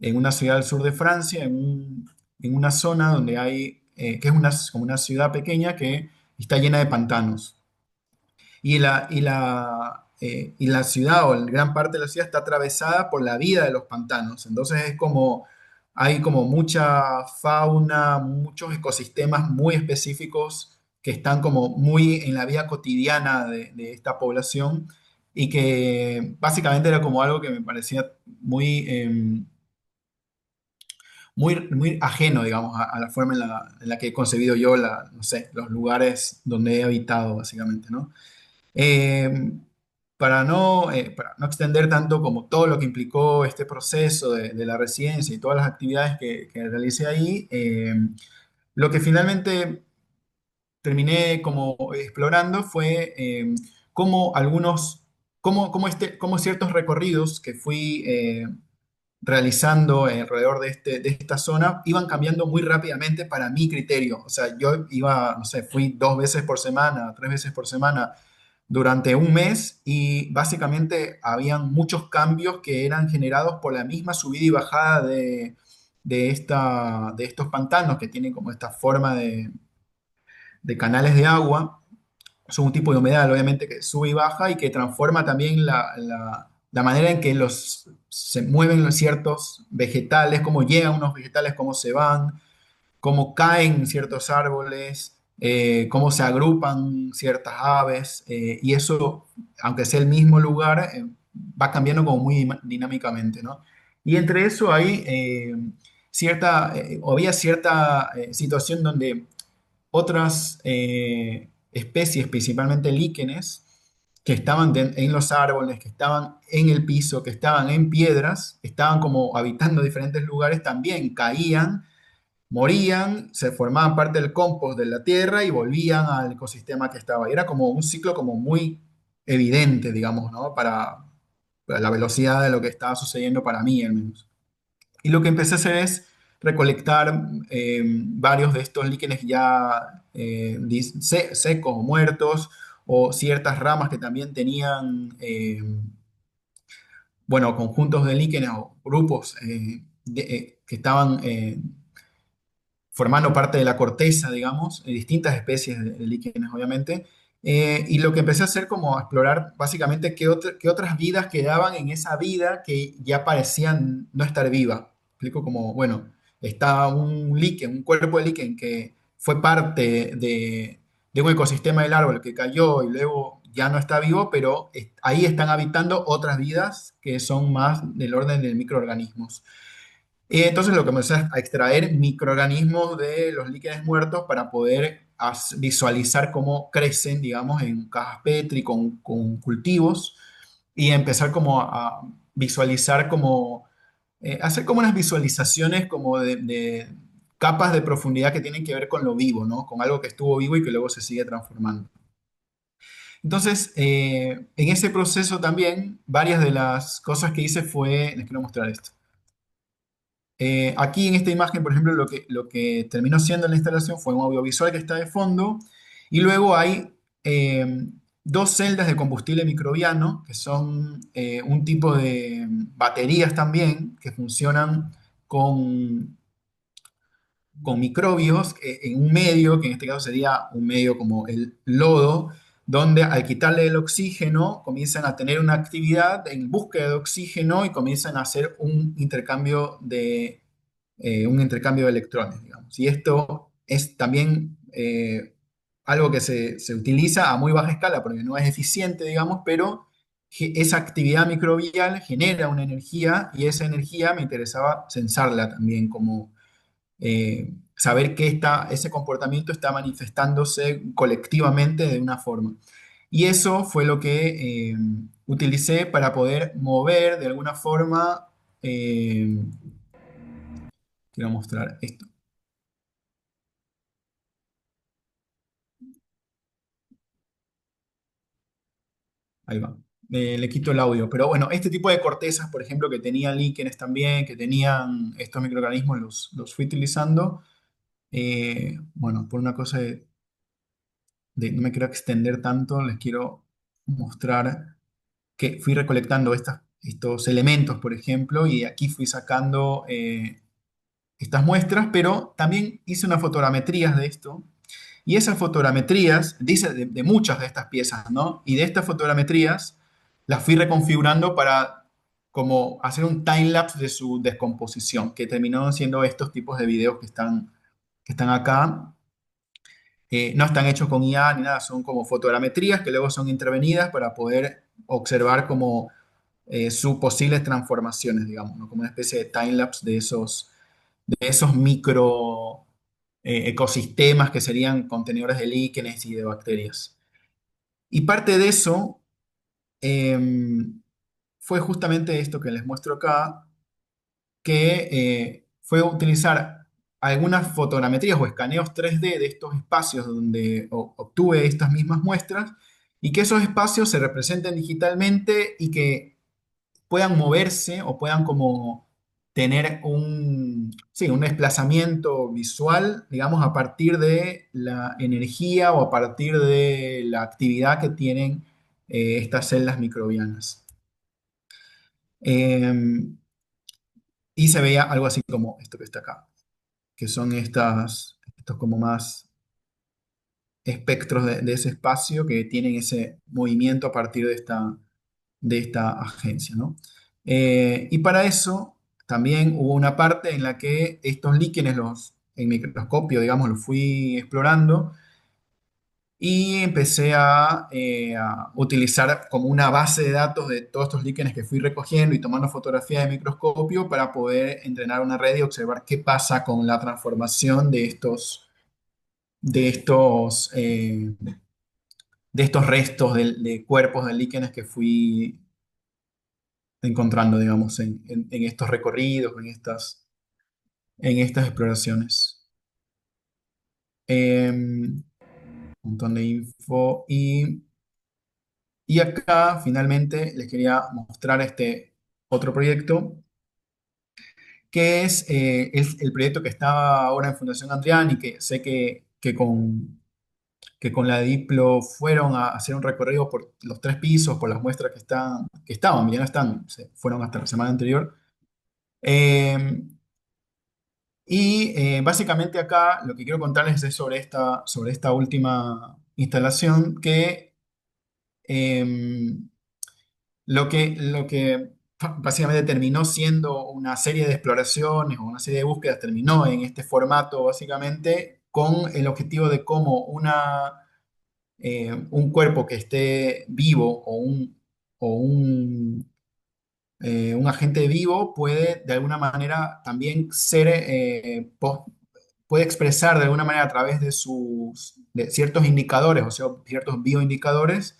en una ciudad del sur de Francia, en una zona donde que es como una ciudad pequeña que está llena de pantanos. Y la ciudad o gran parte de la ciudad está atravesada por la vida de los pantanos. Entonces hay como mucha fauna, muchos ecosistemas muy específicos que están como muy en la vida cotidiana de esta población y que básicamente era como algo que me parecía muy ajeno, digamos, a la forma en la que he concebido yo no sé, los lugares donde he habitado, básicamente, ¿no? Eh, para no extender tanto como todo lo que implicó este proceso de la residencia y todas las actividades que realicé ahí, Lo que finalmente terminé como explorando fue cómo algunos, cómo ciertos recorridos que fui realizando alrededor de esta zona iban cambiando muy rápidamente para mi criterio. O sea, yo iba, no sé, fui 2 veces por semana, 3 veces por semana durante un mes y básicamente habían muchos cambios que eran generados por la misma subida y bajada de estos pantanos que tienen como esta forma de canales de agua. Son un tipo de humedad, obviamente, que sube y baja y que transforma también la manera en que se mueven los ciertos vegetales, cómo llegan unos vegetales, cómo se van, cómo caen ciertos árboles, cómo se agrupan ciertas aves, y eso, aunque sea el mismo lugar, va cambiando como muy dinámicamente, ¿no? Y entre eso hay había cierta situación donde otras especies, principalmente líquenes, que estaban en los árboles, que estaban en el piso, que estaban en piedras, estaban como habitando diferentes lugares, también caían, morían, se formaban parte del compost de la tierra y volvían al ecosistema que estaba. Y era como un ciclo como muy evidente, digamos, ¿no? Para la velocidad de lo que estaba sucediendo para mí, al menos. Y lo que empecé a hacer es recolectar varios de estos líquenes ya secos o muertos, o ciertas ramas que también tenían, bueno, conjuntos de líquenes o grupos que estaban formando parte de la corteza, digamos, distintas especies de líquenes, obviamente. Y lo que empecé a hacer como a explorar básicamente qué otras vidas quedaban en esa vida que ya parecían no estar viva. Explico como, bueno, está un líquen, un cuerpo de líquen que fue parte de un ecosistema del árbol que cayó y luego ya no está vivo, pero ahí están habitando otras vidas que son más del orden de microorganismos. Y entonces lo que comencé a extraer microorganismos de los líquenes muertos para poder visualizar cómo crecen, digamos, en cajas Petri con cultivos y empezar como a visualizar como, hacer como unas visualizaciones como de capas de profundidad que tienen que ver con lo vivo, ¿no? Con algo que estuvo vivo y que luego se sigue transformando. Entonces, en ese proceso también, varias de las cosas que hice fue, les quiero mostrar esto. Aquí en esta imagen, por ejemplo, lo que terminó siendo la instalación fue un audiovisual que está de fondo y luego hay eh, dos celdas de combustible microbiano, que son un tipo de baterías también que funcionan con, con microbios en un medio, que en este caso sería un medio como el lodo, donde al quitarle el oxígeno comienzan a tener una actividad en búsqueda de oxígeno y comienzan a hacer un intercambio de electrones, digamos. Y esto es también algo que se utiliza a muy baja escala porque no es eficiente, digamos, pero esa actividad microbial genera una energía y esa energía me interesaba censarla también, como saber que ese comportamiento está manifestándose colectivamente de una forma. Y eso fue lo que utilicé para poder mover de alguna forma, quiero mostrar esto. Ahí va. Le quito el audio. Pero bueno, este tipo de cortezas, por ejemplo, que tenían líquenes también, que tenían estos microorganismos, los fui utilizando. Bueno, por una cosa no me quiero extender tanto, les quiero mostrar que fui recolectando estos elementos, por ejemplo, y aquí fui sacando estas muestras, pero también hice unas fotogrametrías de esto. Y esas fotogrametrías, dice de muchas de estas piezas, ¿no? Y de estas fotogrametrías las fui reconfigurando para como hacer un timelapse de su descomposición, que terminaron siendo estos tipos de videos que están acá. No están hechos con IA ni nada, son como fotogrametrías que luego son intervenidas para poder observar como sus posibles transformaciones, digamos, ¿no? Como una especie de timelapse de esos micro ecosistemas que serían contenedores de líquenes y de bacterias. Y parte de eso fue justamente esto que les muestro acá, que fue utilizar algunas fotogrametrías o escaneos 3D de estos espacios donde obtuve estas mismas muestras y que esos espacios se representen digitalmente y que puedan moverse o puedan como tener sí, un desplazamiento visual, digamos, a partir de la energía o a partir de la actividad que tienen estas células microbianas. Em, y se veía algo así como esto que está acá, que son estos como más espectros de ese espacio que tienen ese movimiento a partir de esta agencia, ¿no? Y para eso también hubo una parte en la que estos líquenes, en microscopio, digamos, los fui explorando y empecé a utilizar como una base de datos de todos estos líquenes que fui recogiendo y tomando fotografías de microscopio para poder entrenar una red y observar qué pasa con la transformación de estos, eh, de estos restos de cuerpos de líquenes que fui encontrando, digamos, en estos recorridos, en estas exploraciones. Un montón de info. Y acá finalmente les quería mostrar este otro proyecto, que es el proyecto que está ahora en Fundación Andrián y que sé que con la Diplo fueron a hacer un recorrido por los 3 pisos, por las muestras que estaban, ya no están, fueron hasta la semana anterior. Eh, Básicamente acá lo que quiero contarles es sobre esta última instalación que em, lo que básicamente terminó siendo una serie de exploraciones o una serie de búsquedas, terminó en este formato básicamente con el objetivo de cómo un cuerpo que esté vivo un agente vivo puede de alguna manera también puede expresar de alguna manera a través de ciertos indicadores, o sea, ciertos bioindicadores,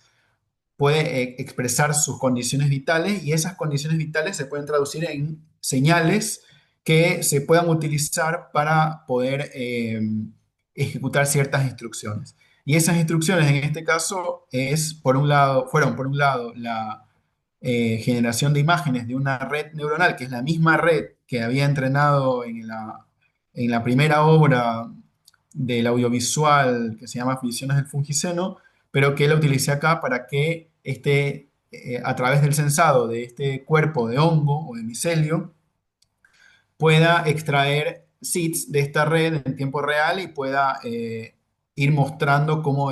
puede expresar sus condiciones vitales y esas condiciones vitales se pueden traducir en señales que se puedan utilizar para poder ejecutar ciertas instrucciones. Y esas instrucciones en este caso fueron por un lado la generación de imágenes de una red neuronal, que es la misma red que había entrenado en la primera obra del audiovisual que se llama Visiones del Fungiceno, pero que la utilicé acá para que a través del sensado de este cuerpo de hongo o de micelio, pueda extraer seeds de esta red en tiempo real y pueda ir mostrando cómo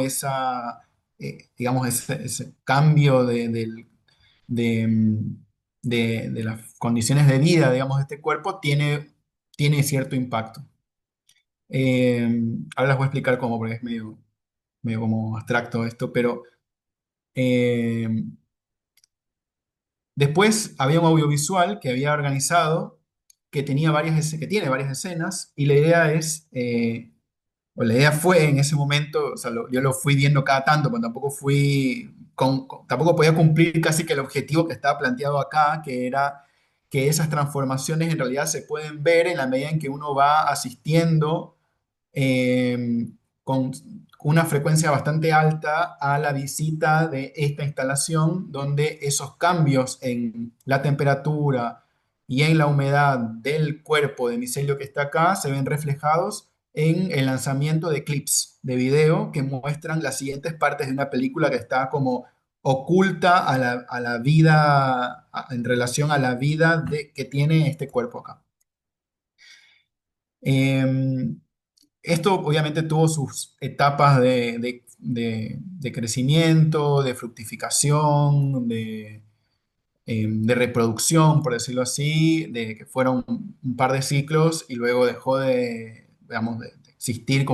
digamos, ese cambio de las condiciones de vida, digamos, de este cuerpo tiene cierto impacto. Eh, Ahora les voy a explicar cómo, porque es medio como abstracto esto, pero eh, después había un audiovisual que había organizado que tiene varias escenas y la idea o la idea fue en ese momento, o sea, yo lo fui viendo cada tanto, pero tampoco podía cumplir casi que el objetivo que estaba planteado acá, que era que esas transformaciones en realidad se pueden ver en la medida en que uno va asistiendo eh, con una frecuencia bastante alta a la visita de esta instalación, donde esos cambios en la temperatura y en la humedad del cuerpo de micelio que está acá se ven reflejados en el lanzamiento de clips de video que muestran las siguientes partes de una película que está como oculta a la vida, en relación a la vida que tiene este cuerpo acá. Em, Esto obviamente tuvo sus etapas de crecimiento, de fructificación, de reproducción, por decirlo así, de que fueron un par de ciclos y luego dejó digamos, de existir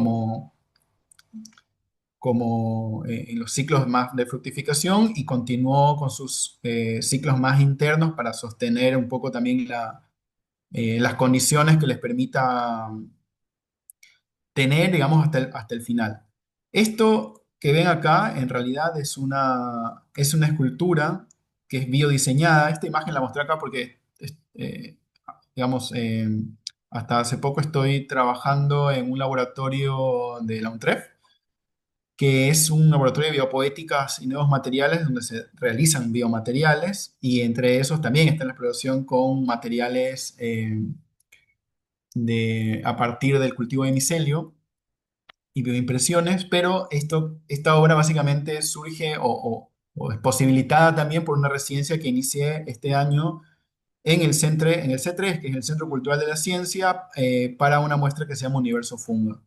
en los ciclos más de fructificación y continuó con sus ciclos más internos para sostener un poco también las condiciones que les permita tener, digamos, hasta el final. Esto que ven acá en realidad es una escultura que es biodiseñada. Esta imagen la mostré acá porque, digamos, Hasta hace poco estoy trabajando en un laboratorio de la UNTREF, que es un laboratorio de biopoéticas y nuevos materiales donde se realizan biomateriales y entre esos también está la exploración con materiales a partir del cultivo de micelio y bioimpresiones, pero esta obra básicamente surge o es posibilitada también por una residencia que inicié este año en el C3, que es el Centro Cultural de la Ciencia, para una muestra que se llama Universo Fungo.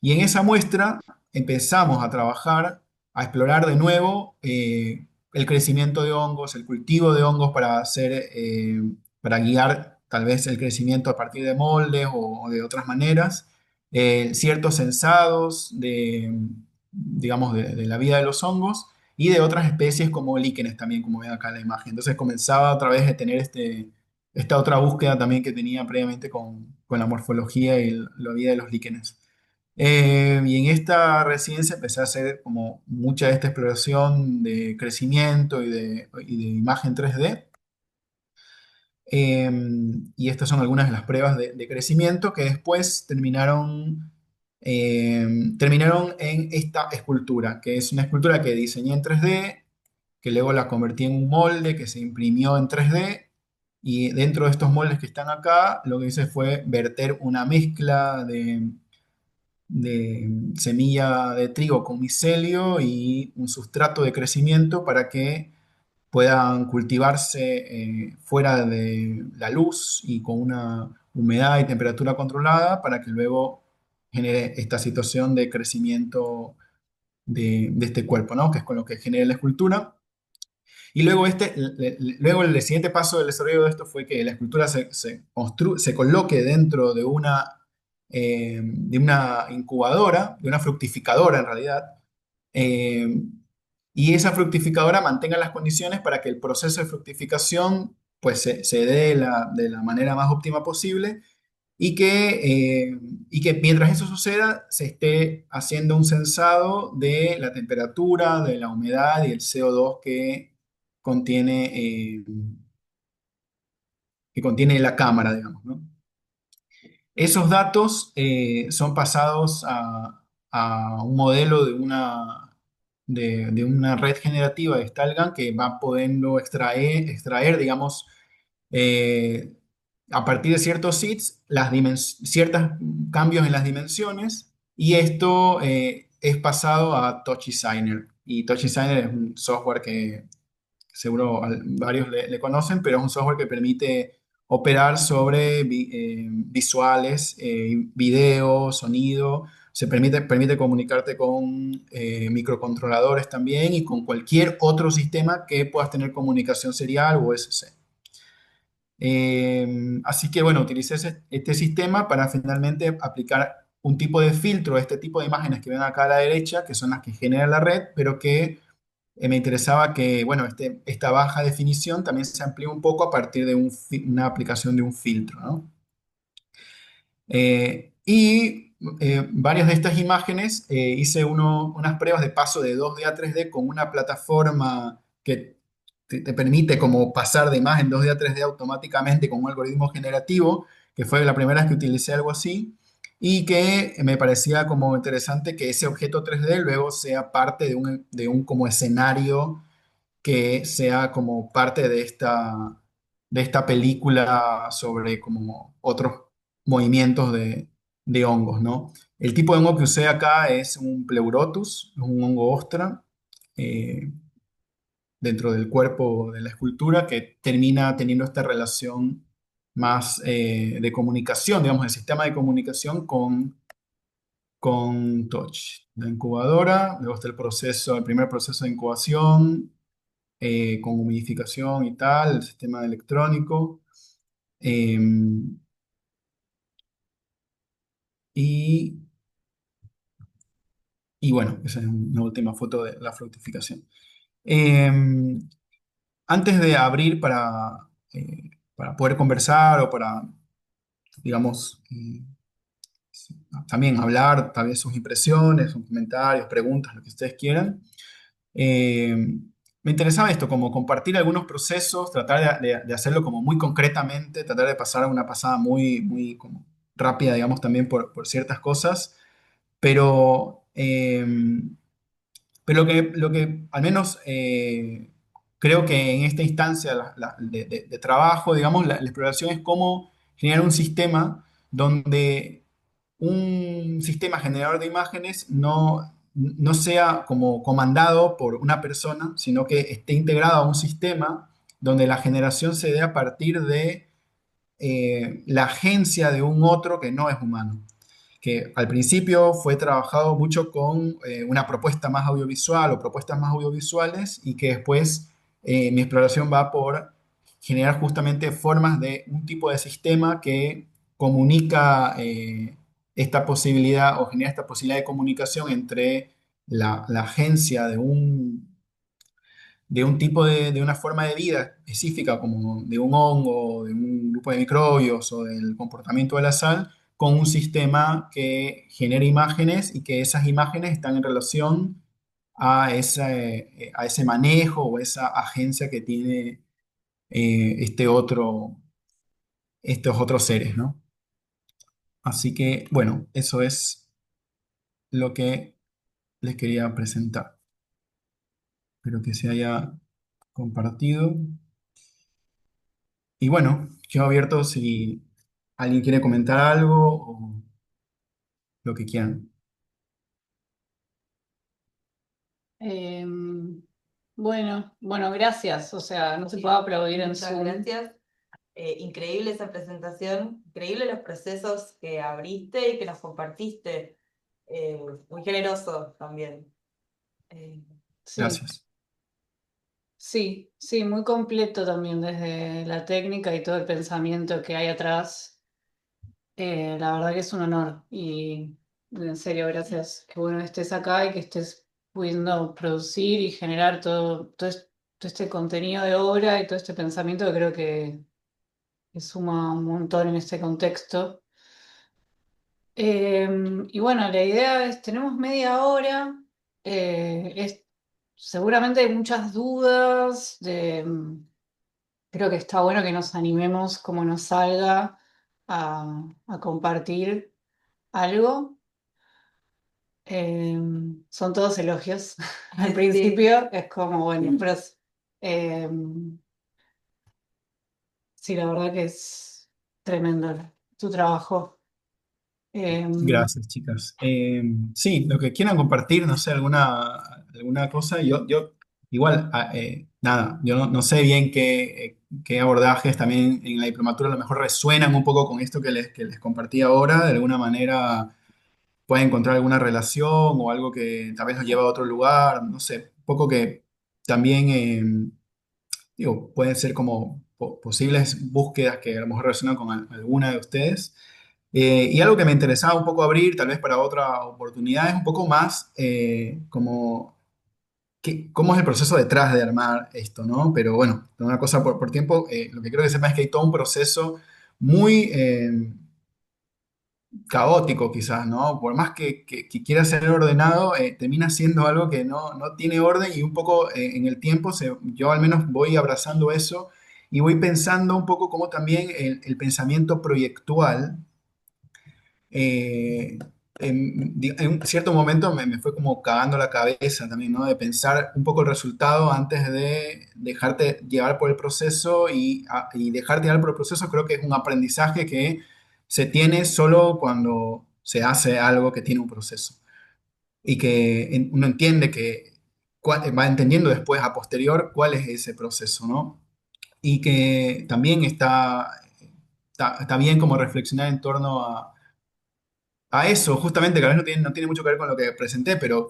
Y en esa muestra empezamos a trabajar, a explorar de nuevo el crecimiento de hongos, el cultivo de hongos para para guiar tal vez el crecimiento a partir de moldes o de otras maneras, ciertos sensados digamos, de la vida de los hongos y de otras especies como líquenes también, como ven acá en la imagen. Entonces comenzaba otra vez a tener esta otra búsqueda también que tenía previamente con la morfología y la vida de los líquenes. Y en esta residencia empecé a hacer como mucha de esta exploración de crecimiento y de imagen 3D. Eh, y estas son algunas de las pruebas de crecimiento que después terminaron en esta escultura, que es una escultura que diseñé en 3D, que luego la convertí en un molde que se imprimió en 3D. Y dentro de estos moldes que están acá, lo que hice fue verter una mezcla de semilla de trigo con micelio y un sustrato de crecimiento para que puedan cultivarse fuera de la luz y con una humedad y temperatura controlada para que luego genere esta situación de crecimiento de este cuerpo, ¿no? Que es con lo que genera la escultura. Y luego, luego el siguiente paso del desarrollo de esto fue que la escultura se coloque dentro de una incubadora, de una fructificadora en realidad, eh, y esa fructificadora mantenga las condiciones para que el proceso de fructificación pues, se dé de la manera más óptima posible y que mientras eso suceda se esté haciendo un sensado de la temperatura, de la humedad y el CO2 contiene, eh, que contiene la cámara, digamos, ¿no? Esos datos son pasados a un modelo de una red generativa de Stalgan que va pudiendo extraer, digamos, eh, a partir de ciertos seeds, ciertos cambios en las dimensiones, y esto es pasado a Touch Designer. Y Touch Designer es un software que seguro varios le conocen, pero es un software que permite operar sobre visuales, video, sonido. Permite comunicarte con microcontroladores también y con cualquier otro sistema que puedas tener comunicación serial o SC. Así que bueno, utilicé este sistema para finalmente aplicar un tipo de filtro a este tipo de imágenes que ven acá a la derecha, que son las que genera la red, pero que me interesaba que, bueno, esta baja definición también se amplíe un poco a partir de una aplicación de un filtro, ¿no? Varias de estas imágenes hice unas pruebas de paso de 2D a 3D con una plataforma que te permite como pasar de imagen 2D a 3D automáticamente con un algoritmo generativo, que fue la primera vez que utilicé algo así, y que me parecía como interesante que ese objeto 3D luego sea parte de un como escenario que sea como parte de esta película sobre como otros movimientos de hongos, ¿no? El tipo de hongo que usé acá es un Pleurotus, es un hongo ostra, eh, dentro del cuerpo de la escultura que termina teniendo esta relación más de comunicación, digamos, el sistema de comunicación con Touch. La incubadora, luego está el primer proceso de incubación, con humidificación y tal, el sistema electrónico. eh, y, y bueno, esa es una última foto de la fructificación. Eh, Antes de abrir para poder conversar o para, digamos, también hablar, tal vez sus impresiones, sus comentarios, preguntas, lo que ustedes quieran. me interesaba esto, como compartir algunos procesos, tratar de hacerlo como muy concretamente, tratar de pasar una pasada muy como rápida, digamos, también por ciertas cosas, pero, pero lo que al menos creo que en esta instancia de trabajo, digamos, la exploración es cómo generar un sistema donde un sistema generador de imágenes no sea como comandado por una persona, sino que esté integrado a un sistema donde la generación se dé a partir de la agencia de un otro que no es humano, que al principio fue trabajado mucho con una propuesta más audiovisual o propuestas más audiovisuales y que después mi exploración va por generar justamente formas de un tipo de sistema que comunica esta posibilidad o genera esta posibilidad de comunicación entre la agencia de un tipo de una forma de vida específica, como de un hongo, de un grupo de microbios o del comportamiento de la sal, con un sistema que genera imágenes y que esas imágenes están en relación a ese manejo o esa agencia que tiene estos otros seres, ¿no? Así que, bueno, eso es lo que les quería presentar. Espero que se haya compartido. Y bueno, quedo abierto si alguien quiere comentar algo o lo que quieran. Bueno, gracias. O sea, no se puede aplaudir en Muchas Zoom. gracias. Increíble esa presentación, increíble los procesos que abriste y que nos compartiste. Muy generoso también. Eh, Sí, Gracias. sí, sí, muy completo también desde la técnica y todo el pensamiento que hay atrás. La verdad que es un honor y en serio, gracias. Qué bueno que estés acá y que estés pudiendo producir y generar todo este contenido de obra y todo este pensamiento que creo que suma un montón en este contexto. Y bueno, la idea es, tenemos media hora, seguramente hay muchas dudas, creo que está bueno que nos animemos como nos salga a compartir algo. Son todos elogios. Al Sí. principio es como, bueno, pero eh, sí, la verdad que es tremendo tu trabajo. Eh, Gracias, chicas. Sí, lo que quieran compartir, no sé, alguna cosa, yo igual, nada, yo no sé bien qué abordajes también en la diplomatura a lo mejor resuenan un poco con esto que les compartí ahora, de alguna manera pueden encontrar alguna relación o algo que tal vez los lleva a otro lugar, no sé, un poco que también... digo, pueden ser como posibles búsquedas que a lo mejor resuenan con alguna de ustedes. Y algo que me interesaba un poco abrir, tal vez para otra oportunidad, es un poco más como cómo es el proceso detrás de armar esto, ¿no? Pero bueno, una cosa por tiempo, lo que creo que sepan es que hay todo un proceso muy caótico quizás, ¿no? Por más que quiera ser ordenado, termina siendo algo que no tiene orden y un poco en el tiempo yo al menos voy abrazando eso y voy pensando un poco cómo también el pensamiento proyectual eh, en un cierto momento me fue como cagando la cabeza también, ¿no? De pensar un poco el resultado antes de dejarte llevar por el proceso y dejarte llevar por el proceso creo que es un aprendizaje que se tiene solo cuando se hace algo que tiene un proceso y que uno entiende que va entendiendo después a posterior cuál es ese proceso, ¿no? Y que también está bien como reflexionar en torno a eso, justamente, que a veces no tiene mucho que ver con lo que presenté, pero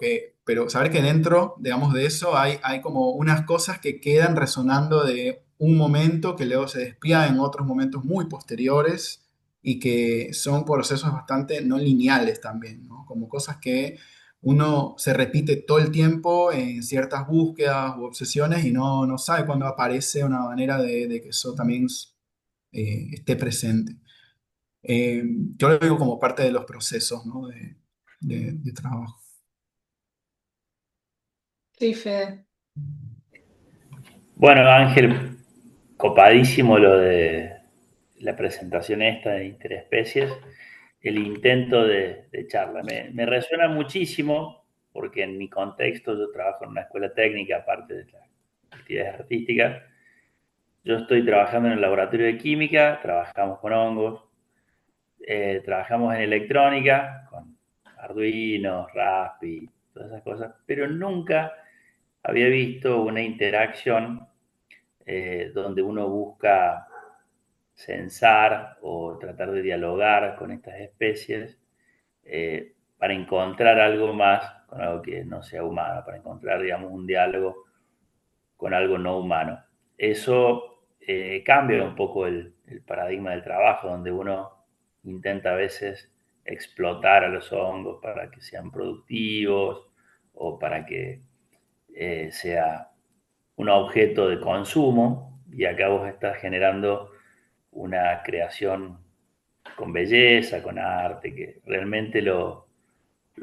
saber que dentro, digamos, de eso hay como unas cosas que quedan resonando de un momento que luego se despliegan en otros momentos muy posteriores y que son procesos bastante no lineales también, ¿no? Como cosas que uno se repite todo el tiempo en ciertas búsquedas u obsesiones y no sabe cuándo aparece una manera de que eso también esté presente. Eh, yo lo digo como parte de los procesos, ¿no? de trabajo. sí, Fede. Bueno, Ángel, copadísimo lo de la presentación esta de interespecies, el intento de charla. Me resuena muchísimo porque en mi contexto yo trabajo en una escuela técnica, aparte de las actividades artísticas. Yo estoy trabajando en el laboratorio de química, trabajamos con hongos, trabajamos en electrónica, con Arduino, Raspi, todas esas cosas, pero nunca había visto una interacción donde uno busca censar o tratar de dialogar con estas especies para encontrar algo más con algo que no sea humano, para encontrar, digamos, un diálogo con algo no humano. Eso cambia un poco el paradigma del trabajo, donde uno intenta a veces explotar a los hongos para que sean productivos o para que sea un objeto de consumo, y acá vos estás generando una creación con belleza, con arte, que realmente lo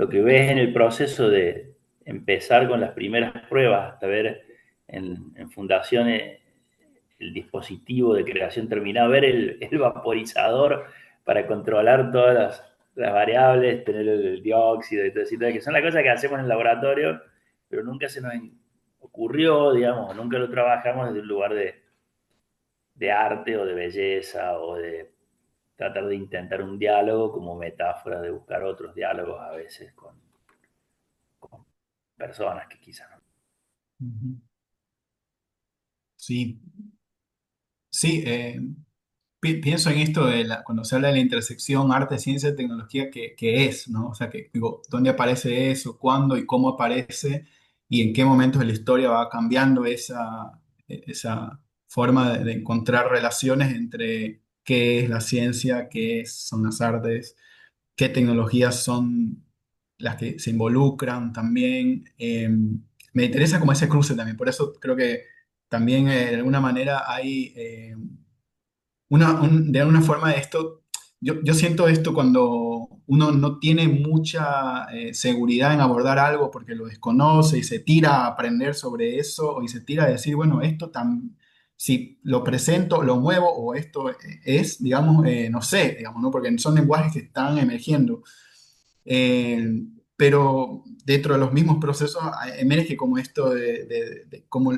que ves en el proceso de empezar con las primeras pruebas hasta ver en fundaciones el dispositivo de creación terminado, ver el vaporizador para controlar todas las variables, tener el dióxido y todo eso, que son las cosas que hacemos en el laboratorio, pero nunca se nos ocurrió, digamos, nunca lo trabajamos desde un lugar de arte o de belleza o de tratar de intentar un diálogo como metáfora de buscar otros diálogos a veces con personas que quizás no. Ujú. Sí, sí. Pienso en esto cuando se habla de la intersección arte, ciencia, tecnología, que es, ¿no? O sea, que digo, ¿dónde aparece eso? ¿Cuándo y cómo aparece? ¿Y en qué momentos de la historia va cambiando esa forma de encontrar relaciones entre qué es la ciencia, son las artes, qué tecnologías son las que se involucran también? Me interesa como ese cruce también, por eso creo que también de alguna manera hay de alguna forma esto, yo siento esto cuando uno no tiene mucha seguridad en abordar algo porque lo desconoce y se tira a aprender sobre eso y se tira a decir, bueno, si lo presento, lo muevo o esto es, digamos, no sé, digamos, ¿no? Porque son lenguajes que están emergiendo. Pero dentro de los mismos procesos emerge como esto de como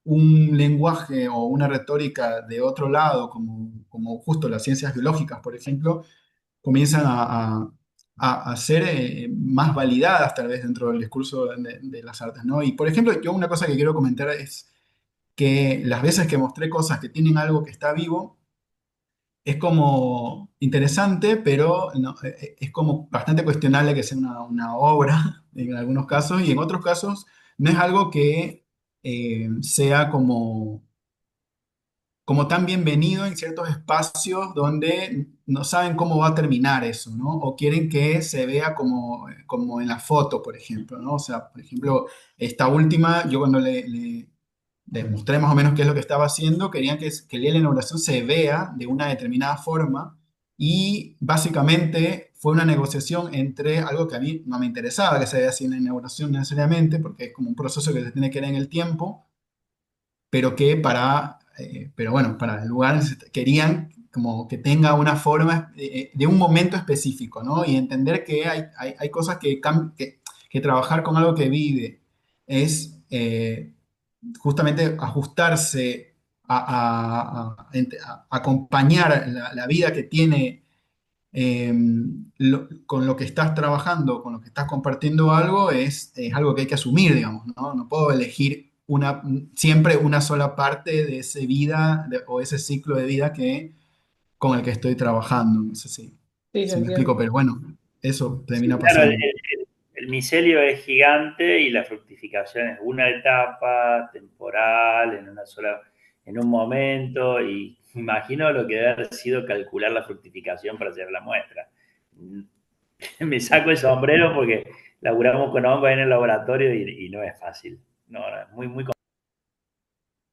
un lenguaje o una retórica de otro lado, como justo las ciencias biológicas, por ejemplo, comienzan a ser más validadas tal vez dentro del discurso de las artes, ¿no? Y por ejemplo, yo una cosa que quiero comentar es que las veces que mostré cosas que tienen algo que está vivo, es como interesante, pero es como bastante cuestionable que sea una obra en algunos casos, y en otros casos no es algo que sea como tan bienvenido en ciertos espacios donde no saben cómo va a terminar eso, ¿no? O quieren que se vea como en la foto, por ejemplo, ¿no? O sea, por ejemplo, esta última, yo cuando les mostré más o menos qué es lo que estaba haciendo, querían que el día de la inauguración se vea de una determinada forma, y básicamente fue una negociación entre algo que a mí no me interesaba que se vea así en la inauguración necesariamente, porque es como un proceso que se tiene que ver en el tiempo, pero pero bueno, para el lugar querían como que tenga una forma de un momento específico, ¿no? Y entender que hay cosas que trabajar con algo que vive es justamente ajustarse a acompañar la vida que tiene eh, con lo que estás trabajando, con lo que estás compartiendo algo, es algo que hay que asumir, digamos, ¿no? No puedo elegir siempre una sola parte de esa vida o ese ciclo de vida con el que estoy trabajando. No sé Sí, lo si me entiendo. explico, pero bueno, eso Sí, termina claro, pasando. el micelio es gigante y la fructificación es una etapa temporal, en un momento, y imagino lo que debe haber sido calcular la fructificación para hacer la muestra. Me saco el sombrero porque laburamos con hongos en el laboratorio y no es fácil. No, no, es muy, muy.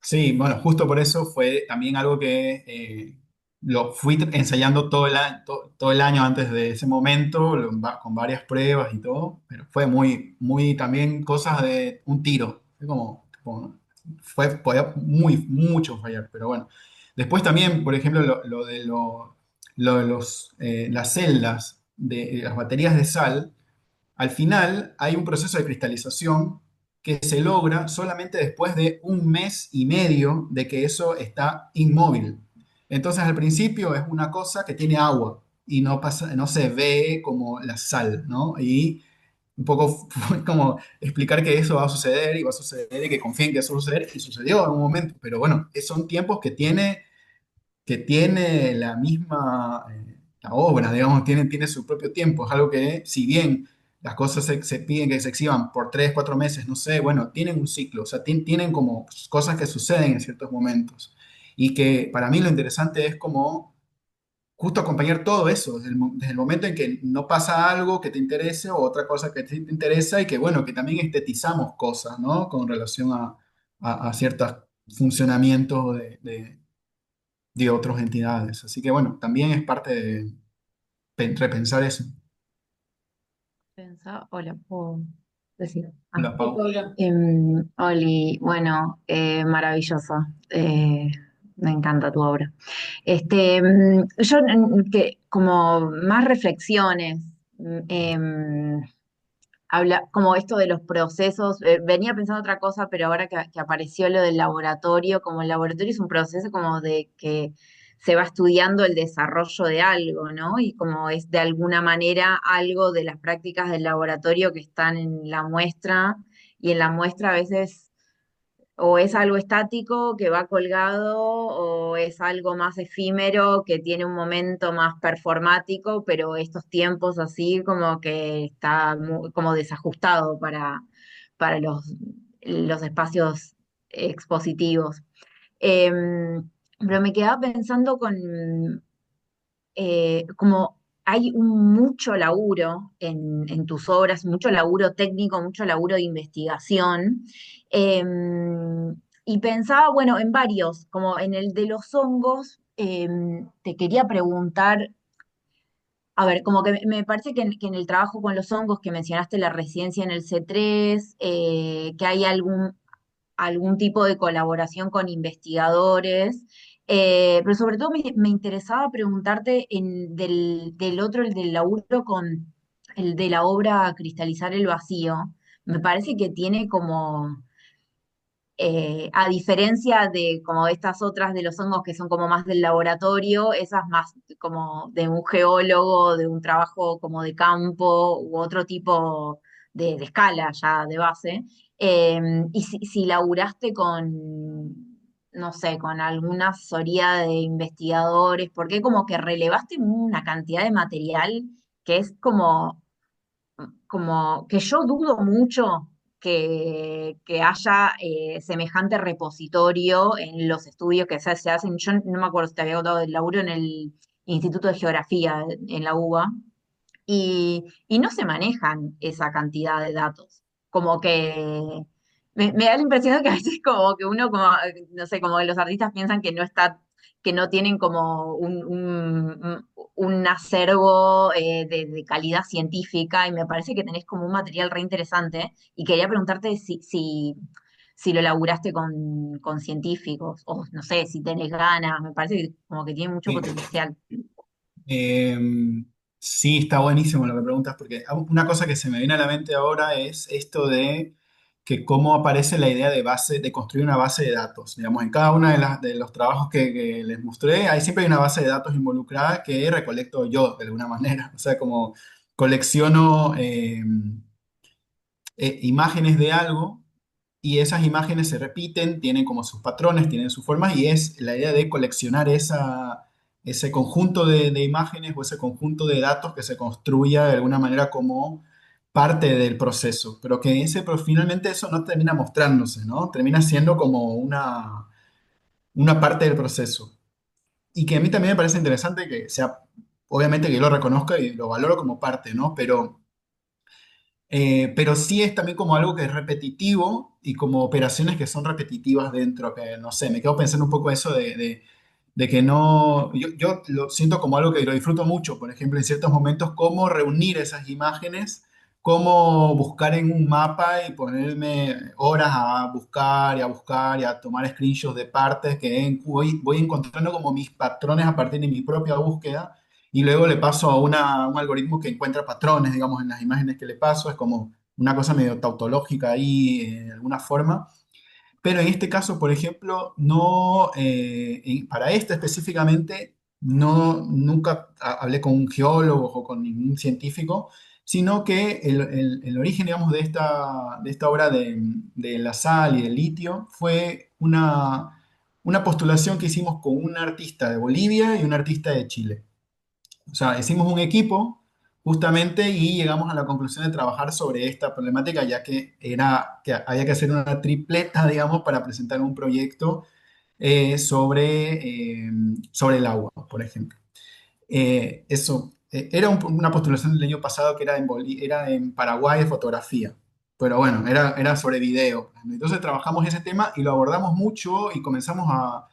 Sí, bueno, justo por eso fue también algo que lo fui ensayando todo el año antes de ese momento, con varias pruebas y todo, pero fue muy, muy también cosas de un tiro. Fue como podía mucho fallar, pero bueno. Después también, por ejemplo, lo de las celdas de las baterías de sal, al final hay un proceso de cristalización que se logra solamente después de 1 mes y medio de que eso está inmóvil. Entonces al principio es una cosa que tiene agua y no pasa, no se ve como la sal, ¿no? Y un poco fue como explicar que eso va a suceder y va a suceder y que confíen que eso va a suceder y sucedió en un momento. Pero bueno, son tiempos que tiene la misma, la obra, digamos, tiene su propio tiempo. Es algo que, si bien las cosas se piden que se exhiban por 3, 4 meses, no sé, bueno, tienen un ciclo, o sea, tienen como cosas que suceden en ciertos momentos. Y que para mí lo interesante es como justo acompañar todo eso, desde el momento en que no pasa algo que te interese o otra cosa que te interesa y que, bueno, que también estetizamos cosas, ¿no? Con relación a ciertos funcionamientos de otras entidades. Así que bueno, también es parte de repensar eso. Hola, ¿puedo decir? Ah. La Sí, Pau. Paula. Oli, bueno, maravilloso. Me encanta tu obra. Yo que como más reflexiones, habla como esto de los procesos, venía pensando otra cosa, pero ahora que apareció lo del laboratorio, como el laboratorio es un proceso como de que se va estudiando el desarrollo de algo, ¿no? Y como es de alguna manera algo de las prácticas del laboratorio que están en la muestra, y en la muestra a veces o es algo estático que va colgado, o es algo más efímero que tiene un momento más performático, pero estos tiempos así como que está como desajustado para los espacios expositivos. Pero me quedaba pensando como hay mucho laburo en tus obras, mucho laburo técnico, mucho laburo de investigación. Y pensaba, bueno, en varios, como en el de los hongos, te quería preguntar, a ver, como que me parece que en el trabajo con los hongos que mencionaste la residencia en el C3, que hay algún tipo de colaboración con investigadores, pero sobre todo me interesaba preguntarte del otro, el del laburo con el de la obra Cristalizar el Vacío. Me parece que tiene como, a diferencia de como estas otras de los hongos que son como más del laboratorio, esas más como de un geólogo, de un trabajo como de campo u otro tipo de escala ya de base. Y si laburaste con, no sé, con alguna asesoría de investigadores, porque como que relevaste una cantidad de material que es como que yo dudo mucho que haya semejante repositorio en los estudios que se hacen. Yo no me acuerdo si te había contado del laburo en el Instituto de Geografía en la UBA, y no se manejan esa cantidad de datos. Como que me da la impresión de que a veces como que uno, como, no sé, como que los artistas piensan que no está, que no tienen como un acervo de calidad científica, y me parece que tenés como un material re interesante, y quería preguntarte si lo laburaste con científicos, o no sé, si tenés ganas, me parece que como que tiene mucho Sí. potencial. Sí, está buenísimo lo que preguntas, porque una cosa que se me viene a la mente ahora es esto de que cómo aparece la idea de base, de construir una base de datos. Digamos, en cada uno de los trabajos que les mostré, hay siempre hay una base de datos involucrada que recolecto yo de alguna manera. O sea, como colecciono imágenes de algo y esas imágenes se repiten, tienen como sus patrones, tienen sus formas y es la idea de coleccionar ese conjunto de imágenes o ese conjunto de datos que se construya de alguna manera como parte del proceso, pero que pero finalmente eso no termina mostrándose, ¿no? Termina siendo como una parte del proceso. Y que a mí también me parece interesante que sea, obviamente que yo lo reconozca y lo valoro como parte, ¿no? Pero sí es también como algo que es repetitivo y como operaciones que son repetitivas dentro, que no sé, me quedo pensando un poco eso de que no, yo lo siento como algo que lo disfruto mucho, por ejemplo, en ciertos momentos, cómo reunir esas imágenes cómo buscar en un mapa y ponerme horas a buscar y a buscar y a tomar screenshots de partes que voy encontrando como mis patrones a partir de mi propia búsqueda y luego le paso a un algoritmo que encuentra patrones, digamos, en las imágenes que le paso. Es como una cosa medio tautológica ahí, de alguna forma. Pero en este caso, por ejemplo, no, para esto específicamente, nunca hablé con un geólogo o con ningún científico, sino que el origen, digamos, de esta obra de la sal y del litio fue una postulación que hicimos con un artista de Bolivia y un artista de Chile. O sea, hicimos un equipo justamente y llegamos a la conclusión de trabajar sobre esta problemática, ya que había que hacer una tripleta, digamos, para presentar un proyecto sobre el agua, por ejemplo. Era una postulación del año pasado que era era en Paraguay de fotografía, pero bueno, era sobre video. Entonces trabajamos ese tema y lo abordamos mucho y comenzamos a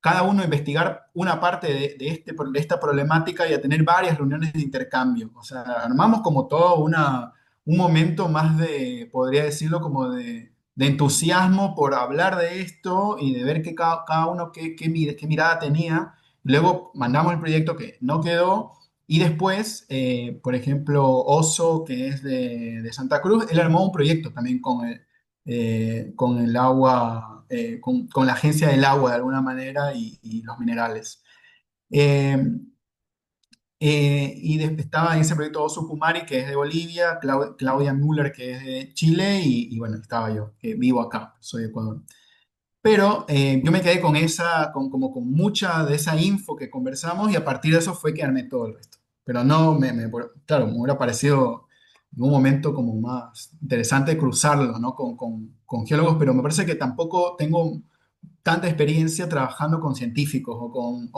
cada uno a investigar una parte de esta problemática y a tener varias reuniones de intercambio. O sea, armamos como todo un momento más de, podría decirlo, como de entusiasmo por hablar de esto y de ver que cada uno qué mirada tenía. Luego mandamos el proyecto que no quedó y después, por ejemplo, Oso, que es de Santa Cruz, él armó un proyecto también con el agua, con la agencia del agua de alguna manera y los minerales. Eh, Estaba en ese proyecto Oso Kumari, que es de Bolivia, Claudia Müller, que es de Chile, y bueno, estaba yo, que vivo acá, soy de Ecuador. Pero yo me quedé con como con mucha de esa info que conversamos y a partir de eso fue que armé todo el resto. Pero no, claro, me hubiera parecido en un momento como más interesante cruzarlo, ¿no? Con geólogos, pero me parece que tampoco tengo tanta experiencia trabajando con científicos o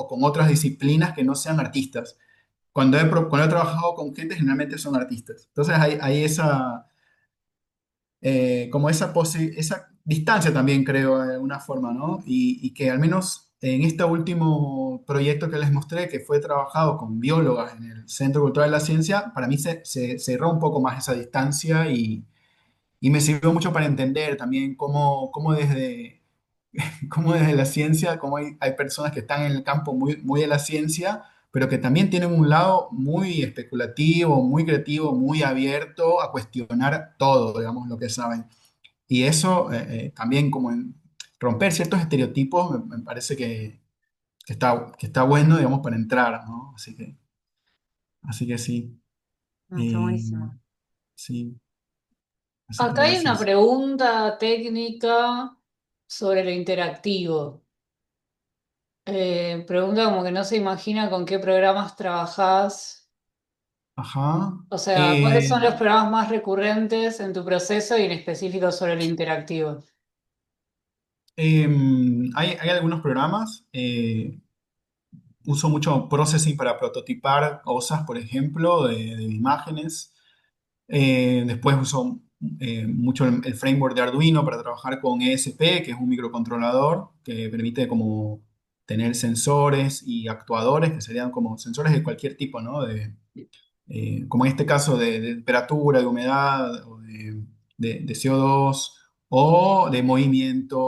con otras disciplinas que no sean artistas. Cuando he trabajado con gente, generalmente son artistas. Entonces hay como esa distancia también creo de alguna forma, ¿no? Y que al menos en este último proyecto que les mostré, que fue trabajado con biólogas en el Centro Cultural de la Ciencia, para mí se cerró un poco más esa distancia y me sirvió mucho para entender también cómo desde la ciencia, cómo hay personas que están en el campo muy de la ciencia, pero que también tienen un lado muy especulativo, muy creativo, muy abierto a cuestionar todo, digamos, lo que saben. Y eso también como en romper ciertos estereotipos me parece que está bueno, digamos, para entrar, ¿no? Así que sí. No, está Eh, buenísimo. sí, así que Acá hay una gracias. pregunta técnica sobre lo interactivo. Pregunta como que no se imagina con qué programas trabajás. Ajá. O sea, ¿cuáles Eh, son los programas más recurrentes en tu proceso y en específico sobre lo interactivo? hay algunos programas. Uso mucho Processing para prototipar cosas, por ejemplo, de imágenes. Después uso mucho el framework de Arduino para trabajar con ESP, que es un microcontrolador que permite como tener sensores y actuadores, que serían como sensores de cualquier tipo, ¿no? Como en este caso de temperatura, de humedad, o de CO2, o de movimiento,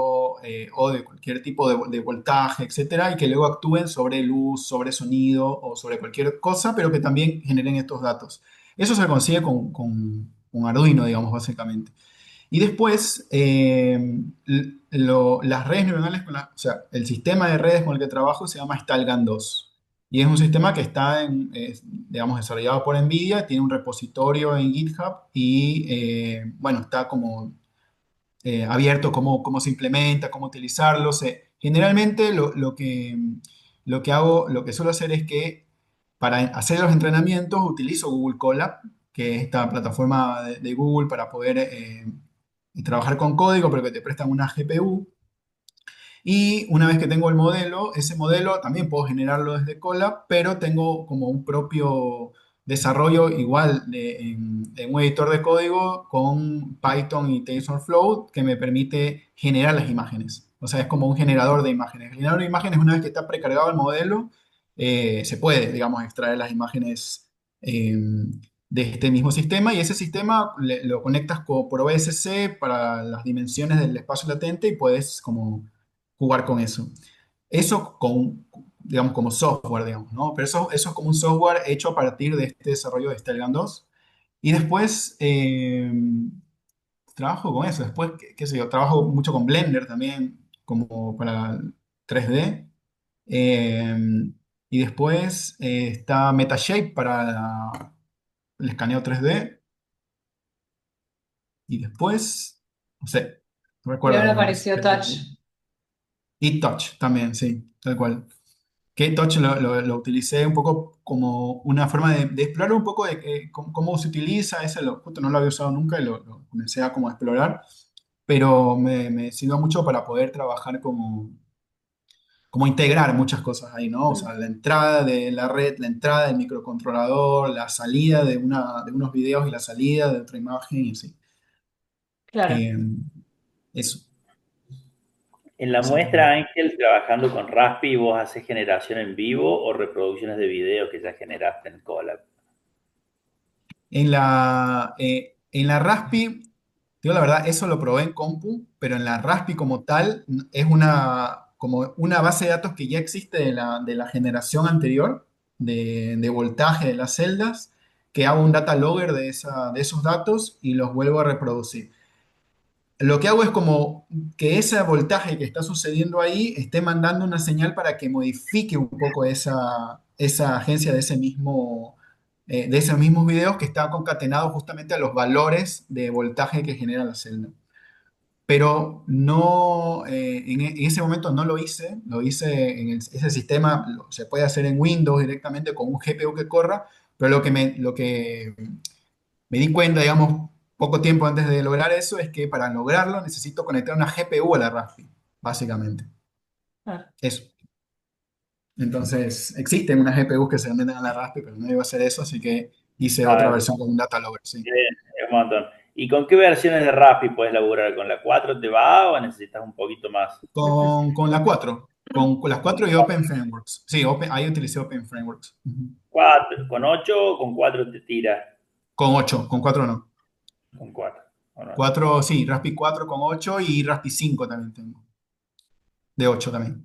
o de cualquier tipo de voltaje, etcétera, y que luego actúen sobre luz, sobre sonido o sobre cualquier cosa, pero que también generen estos datos. Eso se consigue con Arduino, digamos, básicamente. Y después, las redes neuronales, o sea, el sistema de redes con el que trabajo se llama Stalgan 2. Y es un sistema que está, digamos, desarrollado por NVIDIA, tiene un repositorio en GitHub y, bueno, está como abierto cómo se implementa, cómo utilizarlo. Generalmente lo que suelo hacer es que para hacer los entrenamientos utilizo Google Colab, que es esta plataforma de Google para poder trabajar con código, pero que te prestan una GPU. Y una vez que tengo el modelo, ese modelo también puedo generarlo desde Colab, pero tengo como un propio desarrollo igual en un editor de código con Python y TensorFlow que me permite generar las imágenes. O sea, es como un generador de imágenes. El generador de imágenes, una vez que está precargado el modelo, se puede, digamos, extraer las imágenes de este mismo sistema y ese sistema lo conectas por OSC para las dimensiones del espacio latente y puedes como jugar con eso. Eso con, digamos, como software, digamos, ¿no? Pero eso es como un software hecho a partir de este desarrollo de Stellarium 2. Y después trabajo con eso. Después, qué sé yo, trabajo mucho con Blender también, como para 3D. Eh, y después está Metashape para el escaneo 3D. Y después, no sé, no Y recuerdo ahora algo más. apareció Touch. Y Touch también, sí, tal cual. Que Touch lo utilicé un poco como una forma de explorar un poco de cómo se utiliza. Ese justo no lo había usado nunca y lo comencé a como explorar. Pero me sirvió mucho para poder trabajar como integrar muchas cosas ahí, ¿no? O sea, Mm, la entrada de la red, la entrada del microcontrolador, la salida de unos videos y la salida de otra imagen y así. claro. Eh, Eso, En la muestra, básicamente. Ángel, trabajando con Raspi, ¿vos haces generación en vivo o reproducciones de video que ya generaste en Colab? En la Raspi, digo la verdad, eso lo probé en compu, pero en la Raspi como tal es como una base de datos que ya existe de la generación anterior de voltaje de las celdas, que hago un data logger de esos datos y los vuelvo a reproducir. Lo que hago es como que ese voltaje que está sucediendo ahí esté mandando una señal para que modifique un poco esa agencia de esos mismos videos que está concatenado justamente a los valores de voltaje que genera la celda. Pero no, en ese momento no lo hice, lo hice ese sistema, se puede hacer en Windows directamente con un GPU que corra, pero lo que me di cuenta, digamos, poco tiempo antes de lograr eso, es que para lograrlo necesito conectar una GPU a la Raspberry, básicamente. Ah, Eso. Entonces, existen unas GPUs que se venden a la Raspberry, pero no iba a hacer eso, así que hice otra Ah, versión con un data logger, sí. es un montón. ¿Y con qué versiones de Raspi puedes laburar? ¿Con la 4 te va o necesitas un poquito más? Con la 4, con las 4 y Open Frameworks. Sí, ahí utilicé Open Frameworks. Ujú. 4, con 8 o con 4 te tira. Con 8, con 4 no. Con 4, con 8. 4 sí, Raspi 4 con 8 y Raspi 5 también tengo. De 8 también.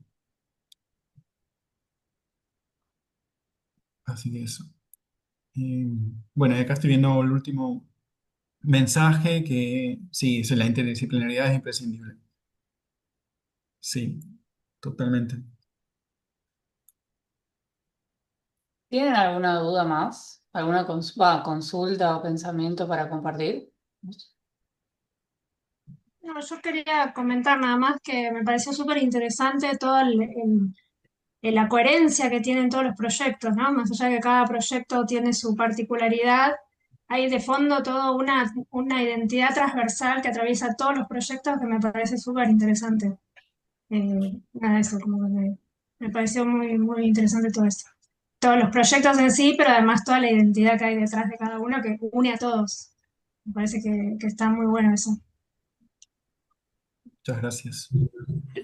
Así que eso. Eh, bueno, y acá estoy viendo el último mensaje que sí, la interdisciplinaridad es imprescindible. Sí, totalmente. ¿Tienen alguna duda más? ¿Alguna consulta o pensamiento para compartir? No, yo quería comentar nada más que me pareció súper interesante toda la coherencia que tienen todos los proyectos, ¿no? Más allá de que cada proyecto tiene su particularidad, hay de fondo toda una identidad transversal que atraviesa todos los proyectos que me parece súper interesante. Nada, eso, como que me pareció muy, muy interesante todo esto. Todos los proyectos en sí, pero además toda la identidad que hay detrás de cada uno que une a todos. Me parece que está muy bueno eso. Muchas gracias.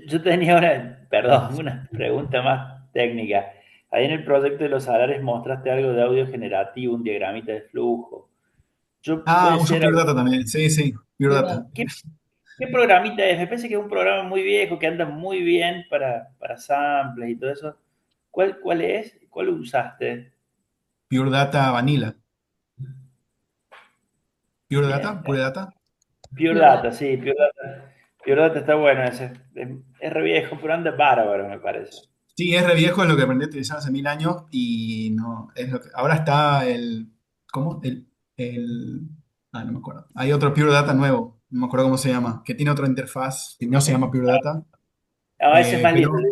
Yo tenía perdón, una pregunta más técnica. Ahí en el proyecto de los salarios mostraste algo de audio generativo, un diagramita de flujo. Yo Ah, puede uso ser, Pure Data también. Sí, sí, Pure Data. ¿Verdad? ¿qué programita es? Me parece que es un programa muy viejo que anda muy bien para samples y todo eso. ¿Cuál es? ¿Cuál usaste? Pure Data Vanilla. Pure Bien. Data, Pure Data. Pure ¿Verdad? Data, sí, Pure Data. Pure Data está bueno ese. Es re viejo, pero anda bárbaro, me parece. Sí, es re viejo, es lo que aprendí a utilizar hace 1000 años y no, ahora está ¿cómo? No me acuerdo. Hay otro Pure Data nuevo, no me acuerdo cómo se llama, que tiene otra interfaz que no se llama Pure Data, No, ese es más lindo. pero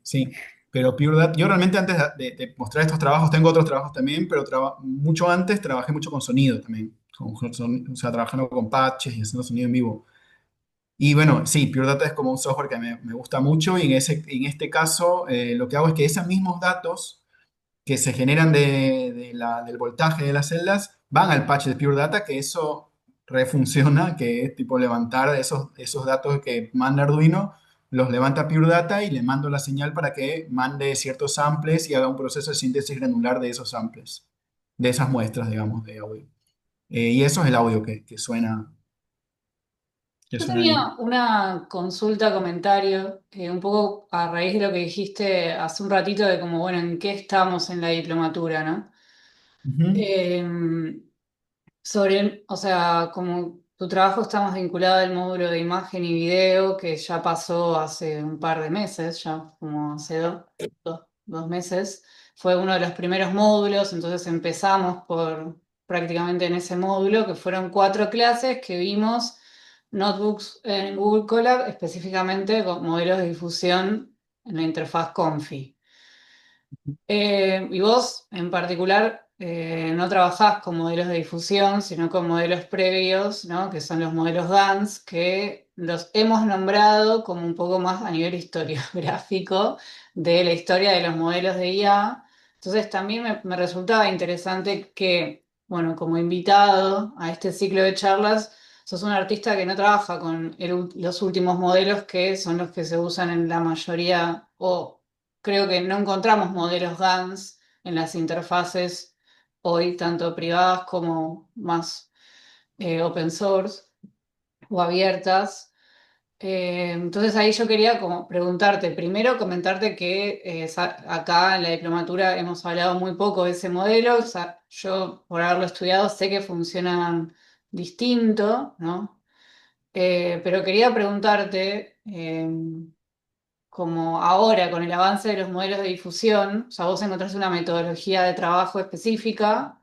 sí, pero Pure Data, yo realmente antes de mostrar estos trabajos, tengo otros trabajos también, pero mucho antes trabajé mucho con sonido también, o sea, trabajando con patches y haciendo sonido en vivo. Y bueno, sí, Pure Data es como un software que me gusta mucho y en este caso lo que hago es que esos mismos datos que se generan del voltaje de las celdas van al patch de Pure Data, que eso refunciona, que es tipo levantar esos datos que manda Arduino, los levanta Pure Data y le mando la señal para que mande ciertos samples y haga un proceso de síntesis granular de esos samples. de esas muestras, digamos, de audio. Y eso es el audio que Yo suena ahí. tenía una consulta, comentario, un poco a raíz de lo que dijiste hace un ratito de como, bueno, en qué estamos en la diplomatura, ¿no? Ujú. Eh, o sea, como tu trabajo está más vinculado al módulo de imagen y video, que ya pasó hace un par de meses, ya como hace 2 meses, fue uno de los primeros módulos, entonces empezamos por prácticamente en ese módulo, que fueron 4 clases que vimos notebooks en Google Colab, específicamente con modelos de difusión en la interfaz Confi. Y vos, en particular, no trabajás con modelos de difusión, sino con modelos previos, ¿no? Que son los modelos GANs, que los hemos nombrado como un poco más a nivel historiográfico de la historia de los modelos de IA. Entonces, también me resultaba interesante que, bueno, como invitado a este ciclo de charlas, sos un artista que no trabaja con los últimos modelos que son los que se usan en la mayoría o creo que no encontramos modelos GANs en las interfaces hoy, tanto privadas como más open source o abiertas. Entonces ahí yo quería como preguntarte, primero comentarte que acá en la diplomatura hemos hablado muy poco de ese modelo, o sea, yo por haberlo estudiado sé que funcionan distinto, ¿no? Pero quería preguntarte, como ahora con el avance de los modelos de difusión, o sea, vos encontrás una metodología de trabajo específica,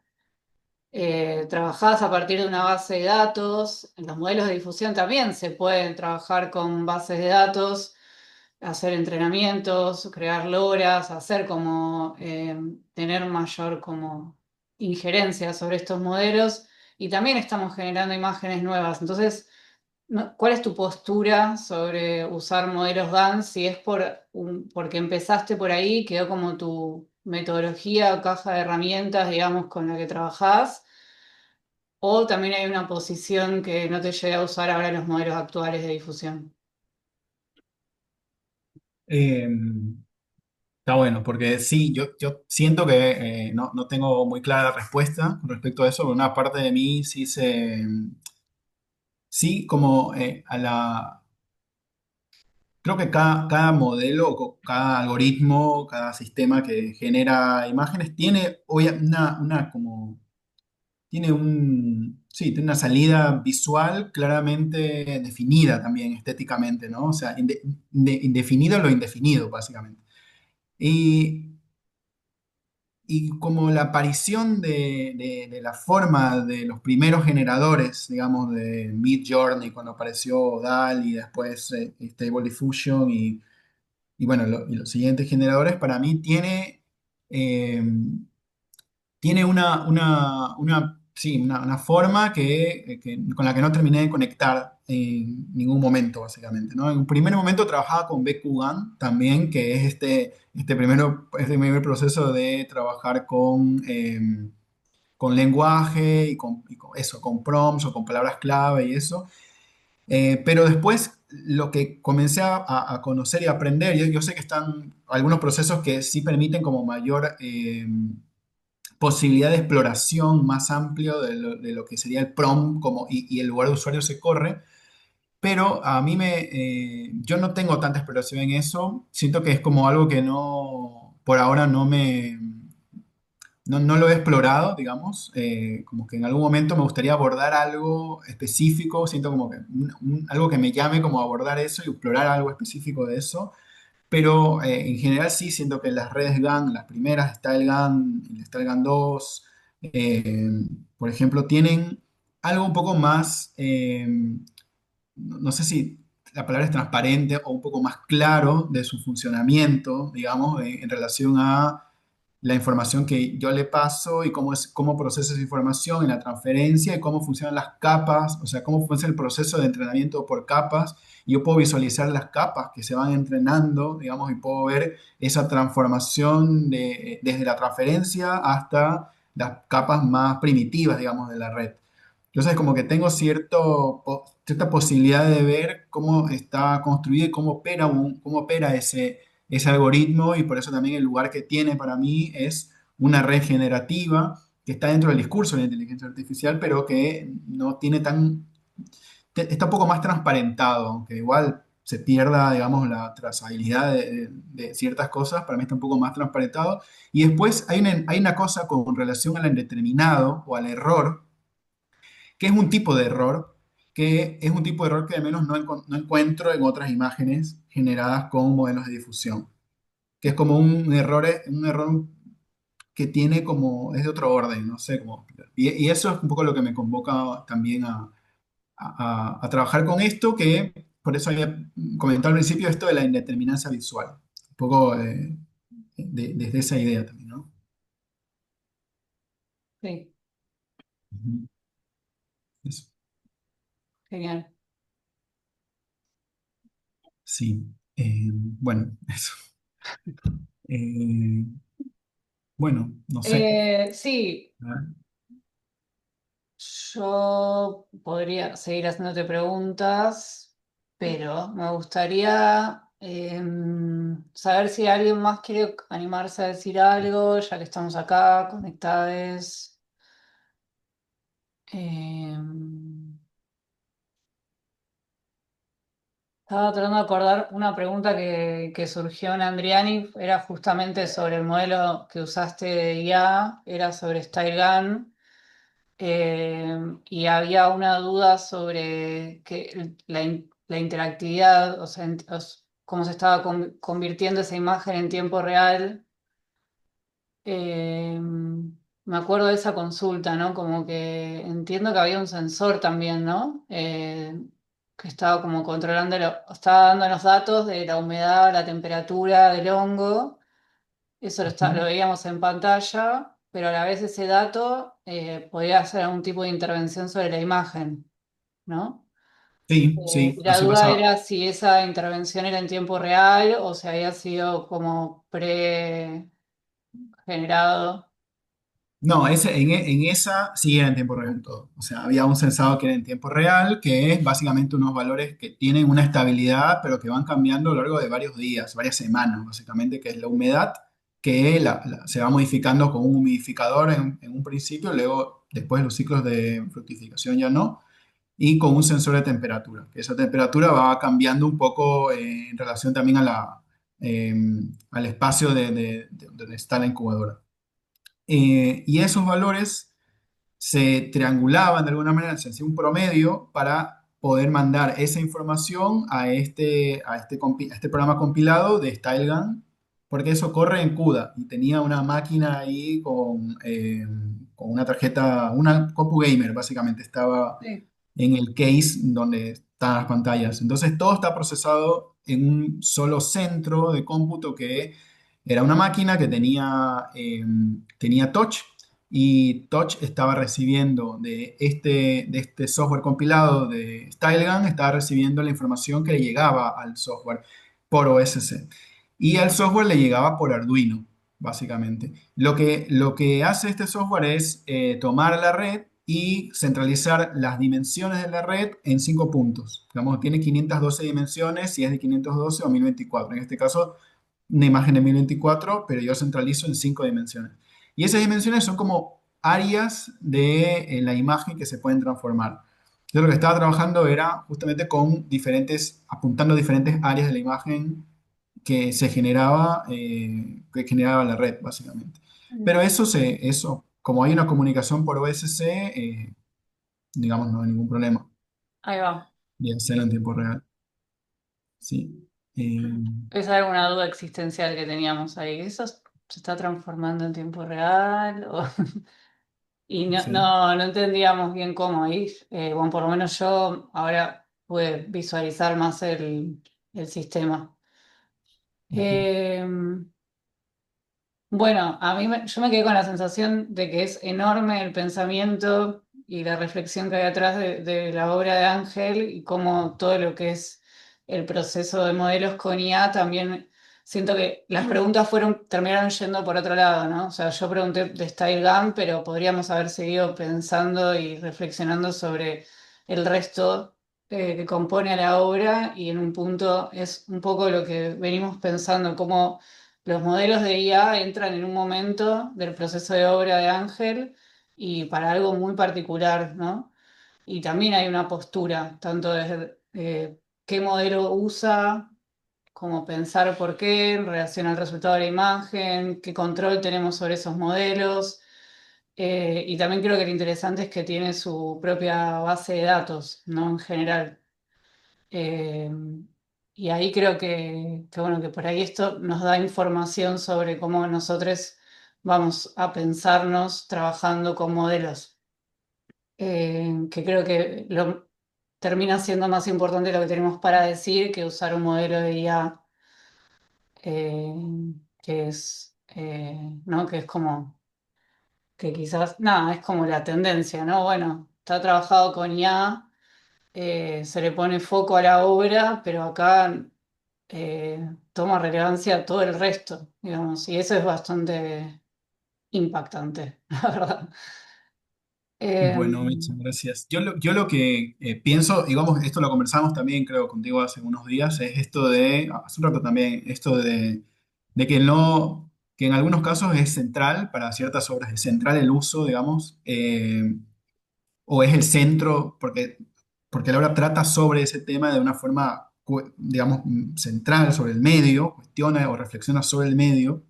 trabajás a partir de una base de datos, en los modelos de difusión también se pueden trabajar con bases de datos, hacer entrenamientos, crear loras, hacer como tener mayor como injerencia sobre estos modelos y también estamos generando imágenes nuevas. Entonces, ¿cuál es tu postura sobre usar modelos GAN? Si es porque empezaste por ahí, quedó como tu metodología o caja de herramientas, digamos, con la que trabajás, o también hay una posición que no te llegue a usar ahora los modelos actuales de difusión. Eh, Está bueno, porque sí, yo siento que no tengo muy clara la respuesta con respecto a eso, pero una parte de mí sí, como creo que cada modelo, cada algoritmo, cada sistema que genera imágenes tiene hoy como, sí, tiene una salida visual claramente definida también estéticamente, ¿no? O sea, indefinido lo indefinido, básicamente. Y como la aparición de la forma de los primeros generadores, digamos, de Midjourney, cuando apareció DALL-E y después Stable Diffusion y bueno, y los siguientes generadores, para mí eh, tiene sí, una forma con la que no terminé de conectar en ningún momento, básicamente, ¿no? En un primer momento trabajaba con Bakugan también, que es este primer proceso de trabajar con lenguaje y con eso, con prompts o con palabras clave y eso. Pero después lo que comencé a conocer y aprender, yo sé que están algunos procesos que sí permiten como mayor posibilidad de exploración más amplio de lo que sería el prompt y el lugar de usuario se corre, pero a mí yo no tengo tanta exploración en eso, siento que es como algo que por ahora no lo he explorado, digamos, como que en algún momento me gustaría abordar algo específico, siento como que algo que me llame como a abordar eso y explorar algo específico de eso, pero en general sí siento que las redes GAN, las primeras, está el GAN 2, eh, por ejemplo, tienen algo un poco más, no sé si la palabra es transparente o un poco más claro de su funcionamiento, digamos, en relación a la información que yo le paso y cómo procesa esa información en la transferencia y cómo funcionan las capas, o sea, cómo funciona el proceso de entrenamiento por capas. Y yo puedo visualizar las capas que se van entrenando, digamos, y puedo ver esa transformación desde la transferencia hasta las capas más primitivas, digamos, de la red. Entonces, como que tengo cierta posibilidad de ver cómo está construido y cómo opera ese algoritmo y por eso también el lugar que tiene para mí es una red generativa que está dentro del discurso de la inteligencia artificial, pero que no tiene está un poco más transparentado, aunque igual se pierda, digamos, la trazabilidad de ciertas cosas, para mí está un poco más transparentado. Y después hay una cosa con relación al indeterminado o al error, que es un tipo de error, que es un tipo de error que al menos no encuentro en otras imágenes generadas con modelos de difusión, que es como un error que tiene como, es de otro orden, no sé cómo. Y eso es un poco lo que me convoca también a trabajar con esto, que por eso había comentado al principio esto de la indeterminancia visual, un poco desde esa idea también, ¿no? Sí, Ujú. Eso. genial. Sí. Bueno, eso. Eh, bueno, no sé. Sí, Ah, yo podría seguir haciéndote preguntas, pero me gustaría saber si alguien más quiere animarse a decir algo, ya que estamos acá conectados. Em, Estaba tratando de acordar una pregunta que surgió en Andriani, era justamente sobre el modelo que usaste de IA, era sobre StyleGAN. Y había una duda sobre la interactividad, o sea, cómo se estaba convirtiendo esa imagen en tiempo real. Eh, Me acuerdo de esa consulta, ¿no? Como que entiendo que había un sensor también, ¿no? Que estaba como controlando, estaba dando los datos de la humedad, la temperatura del hongo. Eso lo ujú. veíamos en pantalla, pero a la vez ese dato podía hacer algún tipo de intervención sobre la imagen, ¿no? Sí, sí, Y la así duda pasaba. era si esa intervención era en tiempo real o si había sido como pre-generado. No, en esa sí era en tiempo real todo. O sea, había un sensado que era en tiempo real, que es básicamente unos valores que tienen una estabilidad, pero que van cambiando a lo largo de varios días, varias semanas, básicamente, que es la humedad, que se va modificando con un humidificador en un principio, luego después los ciclos de fructificación ya no, y con un sensor de temperatura, que esa temperatura va cambiando un poco en relación también eh, al espacio de donde está la incubadora. Y esos valores se triangulaban de alguna manera, se hacía un promedio para poder mandar esa información a este programa compilado de StyleGAN, porque eso corre en CUDA y tenía una máquina ahí con una tarjeta, una compu gamer básicamente, estaba Sí. en el case donde están las pantallas. Entonces todo está procesado en un solo centro de cómputo que era una máquina que tenía touch y touch estaba recibiendo de este software compilado de StyleGAN, estaba recibiendo la información que le llegaba al software por OSC y al software le llegaba por Arduino, básicamente. Lo que hace este software es tomar la red y centralizar las dimensiones de la red en 5 puntos. Digamos, tiene 512 dimensiones, si es de 512 o 1024. En este caso, una imagen de 1024, pero yo centralizo en 5 dimensiones. Y esas dimensiones son como áreas de la imagen que se pueden transformar. Yo lo que estaba trabajando era justamente con apuntando diferentes áreas de la imagen que generaba la red, básicamente. Pero como hay una comunicación por OSC, digamos, no hay ningún problema Ahí va. de hacerlo en tiempo real. Sí. Esa era una duda existencial que teníamos ahí. ¿Eso se está transformando en tiempo real? Y Sí. no entendíamos bien cómo ahí. Bueno, por lo menos yo ahora pude visualizar más el sistema. Ujú. Eh, bueno, yo me quedé con la sensación de que es enorme el pensamiento y la reflexión que hay atrás de la obra de Ángel y cómo todo lo que es el proceso de modelos con IA también siento que las preguntas terminaron yendo por otro lado, ¿no? O sea, yo pregunté de Style Gun, pero podríamos haber seguido pensando y reflexionando sobre el resto que compone a la obra y en un punto es un poco lo que venimos pensando, cómo los modelos de IA entran en un momento del proceso de obra de Ángel y para algo muy particular, ¿no? Y también hay una postura, tanto desde qué modelo usa, como pensar por qué en relación al resultado de la imagen, qué control tenemos sobre esos modelos. Y también creo que lo interesante es que tiene su propia base de datos, ¿no? En general. Eh, y ahí creo bueno, que por ahí esto nos da información sobre cómo nosotros vamos a pensarnos trabajando con modelos, que creo que termina siendo más importante lo que tenemos para decir que usar un modelo de IA, eh, ¿no? Que es como, que quizás, nada, es como la tendencia, ¿no? Bueno, está trabajado con IA, se le pone foco a la obra, pero acá toma relevancia todo el resto, digamos, y eso es bastante impactante, la verdad. Eh, Bueno, Mecha, gracias. Yo lo que pienso, digamos, esto lo conversamos también, creo, contigo hace unos días, es esto de, hace un rato también, esto de que no, que en algunos casos es central, para ciertas obras es central el uso, digamos, o es el centro, porque la obra trata sobre ese tema de una forma, digamos, central, sobre el medio, cuestiona o reflexiona sobre el medio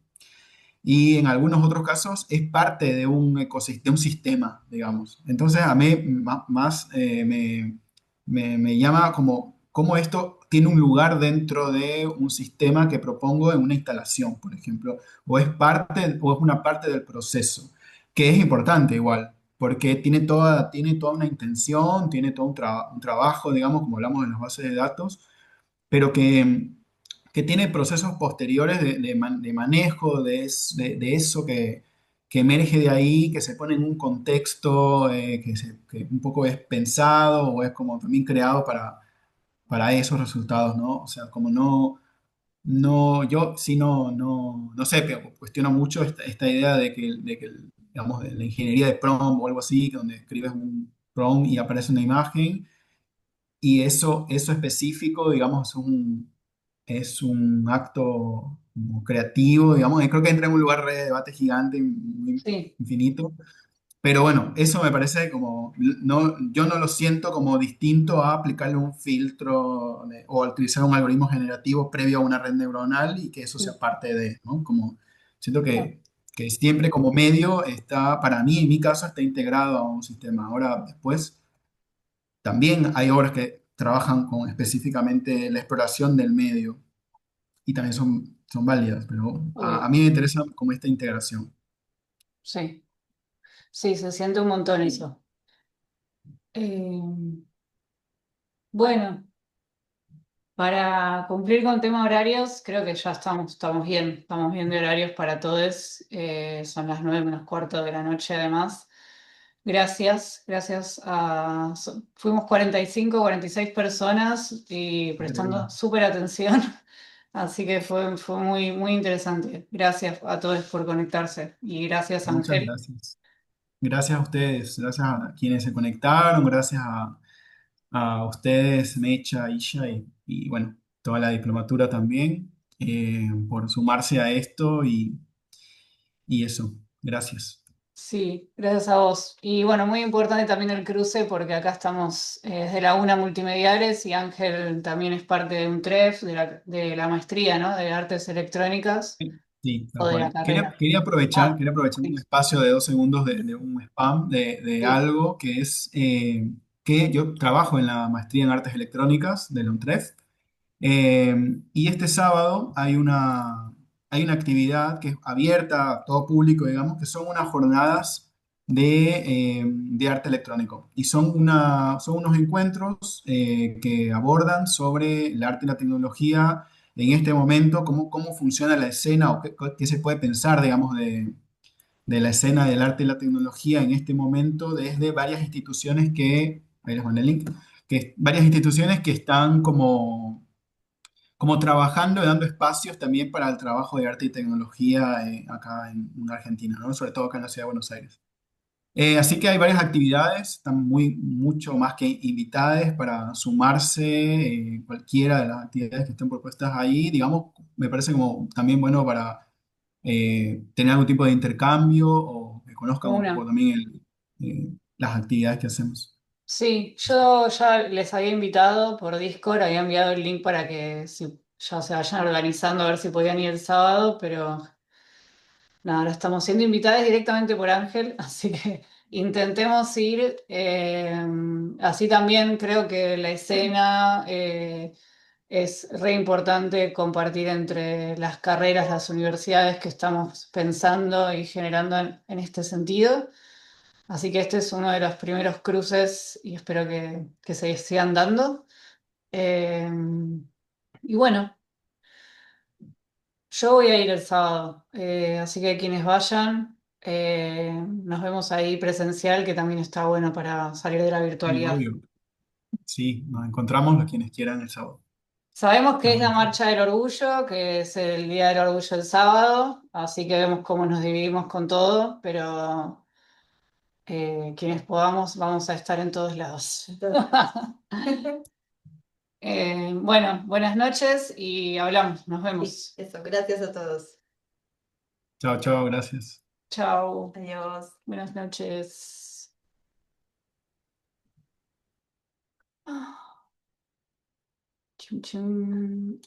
y en algunos otros casos es parte de un ecosistema, de un sistema, digamos. Entonces a mí más me llama como cómo esto tiene un lugar dentro de un sistema que propongo en una instalación, por ejemplo, o es una parte del proceso, que es importante igual, porque tiene toda una intención, tiene todo un trabajo, digamos, como hablamos en las bases de datos, pero que tiene procesos posteriores de manejo de eso que emerge de ahí, que se pone en un contexto que un poco es pensado o es como también creado para esos resultados, ¿no? O sea, como yo sí no sé, pero cuestiono mucho esta idea digamos, de la ingeniería de prompt o algo así, que donde escribes un prompt y aparece una imagen y eso específico, digamos, es un acto como creativo, digamos, y creo que entra en un lugar de debate gigante, muy sí, infinito, pero bueno, eso me parece como, no, yo no lo siento como distinto a aplicarle un filtro o a utilizar un algoritmo generativo previo a una red neuronal y que eso sea sí, parte de, ¿no? Como, siento claro, que siempre como medio está, para mí, en mi caso, está integrado a un sistema. Ahora, después también hay obras que trabajan con específicamente la exploración del medio y también son válidas, pero a obvio, mí me interesa como esta integración. sí, sí, se siente un montón eso. Eh, bueno. Para cumplir con tema horarios, creo que ya estamos bien de horarios para todos. Son las 9 menos cuarto de la noche además. Gracias fuimos 46 personas y prestando Increíble. súper atención, así que fue muy interesante. Gracias a todos por conectarse y gracias Muchas Ángel. gracias. Gracias a ustedes, gracias a quienes se conectaron, gracias a ustedes, Mecha, Isha y bueno, toda la diplomatura también por sumarse a esto y eso. Gracias. Sí, gracias a vos. Y bueno, muy importante también el cruce porque acá estamos desde la UNA Multimediales y Ángel también es parte de un TREF, de la maestría, ¿no? De Artes Electrónicas Sí, o tal de la cual. Quería, carrera. quería aprovechar un Sí, espacio de 2 segundos de un spam de sí, algo que es que yo trabajo en la maestría en artes electrónicas de la UNTREF y este sábado hay una actividad que es abierta a todo público, digamos, que son unas jornadas de arte electrónico. Y son unos encuentros que abordan sobre el arte y la tecnología en este momento, cómo funciona la escena o qué se puede pensar, digamos, de la escena del arte y la tecnología en este momento desde varias instituciones ahí les mando el link, varias instituciones que están como trabajando y dando espacios también para el trabajo de arte y tecnología acá en Argentina, ¿no? Sobre todo acá en la ciudad de Buenos Aires. Así que hay varias actividades, están mucho más que invitadas para sumarse, cualquiera de las actividades que estén propuestas ahí, digamos, me parece como también bueno para tener algún tipo de intercambio o que conozcan un poco una. también las actividades que hacemos. Sí, yo ya les había invitado por Discord, había enviado el link para que ya se vayan organizando a ver si podían ir el sábado, pero nada, ahora estamos siendo invitadas directamente por Ángel, así que intentemos ir. Así también creo que la escena es re importante compartir entre las carreras, las universidades que estamos pensando y generando en este sentido. Así que este es uno de los primeros cruces y espero que se sigan dando. Eh, y bueno, yo voy a ir el sábado, así que quienes vayan, nos vemos ahí presencial, que también está bueno para salir de la Sí, virtualidad. obvio. Sí, nos encontramos los quienes quieran el sábado. Sabemos que Está es la buenísimo. Marcha del Orgullo, que es el Día del Orgullo el sábado, así que vemos cómo nos dividimos con todo, pero quienes podamos vamos a estar en todos lados. Bueno, buenas noches y hablamos, nos Sí, vemos. eso, gracias a todos. Chao, chao, gracias. Chao, Adiós. buenas noches. Ah, chum, chum.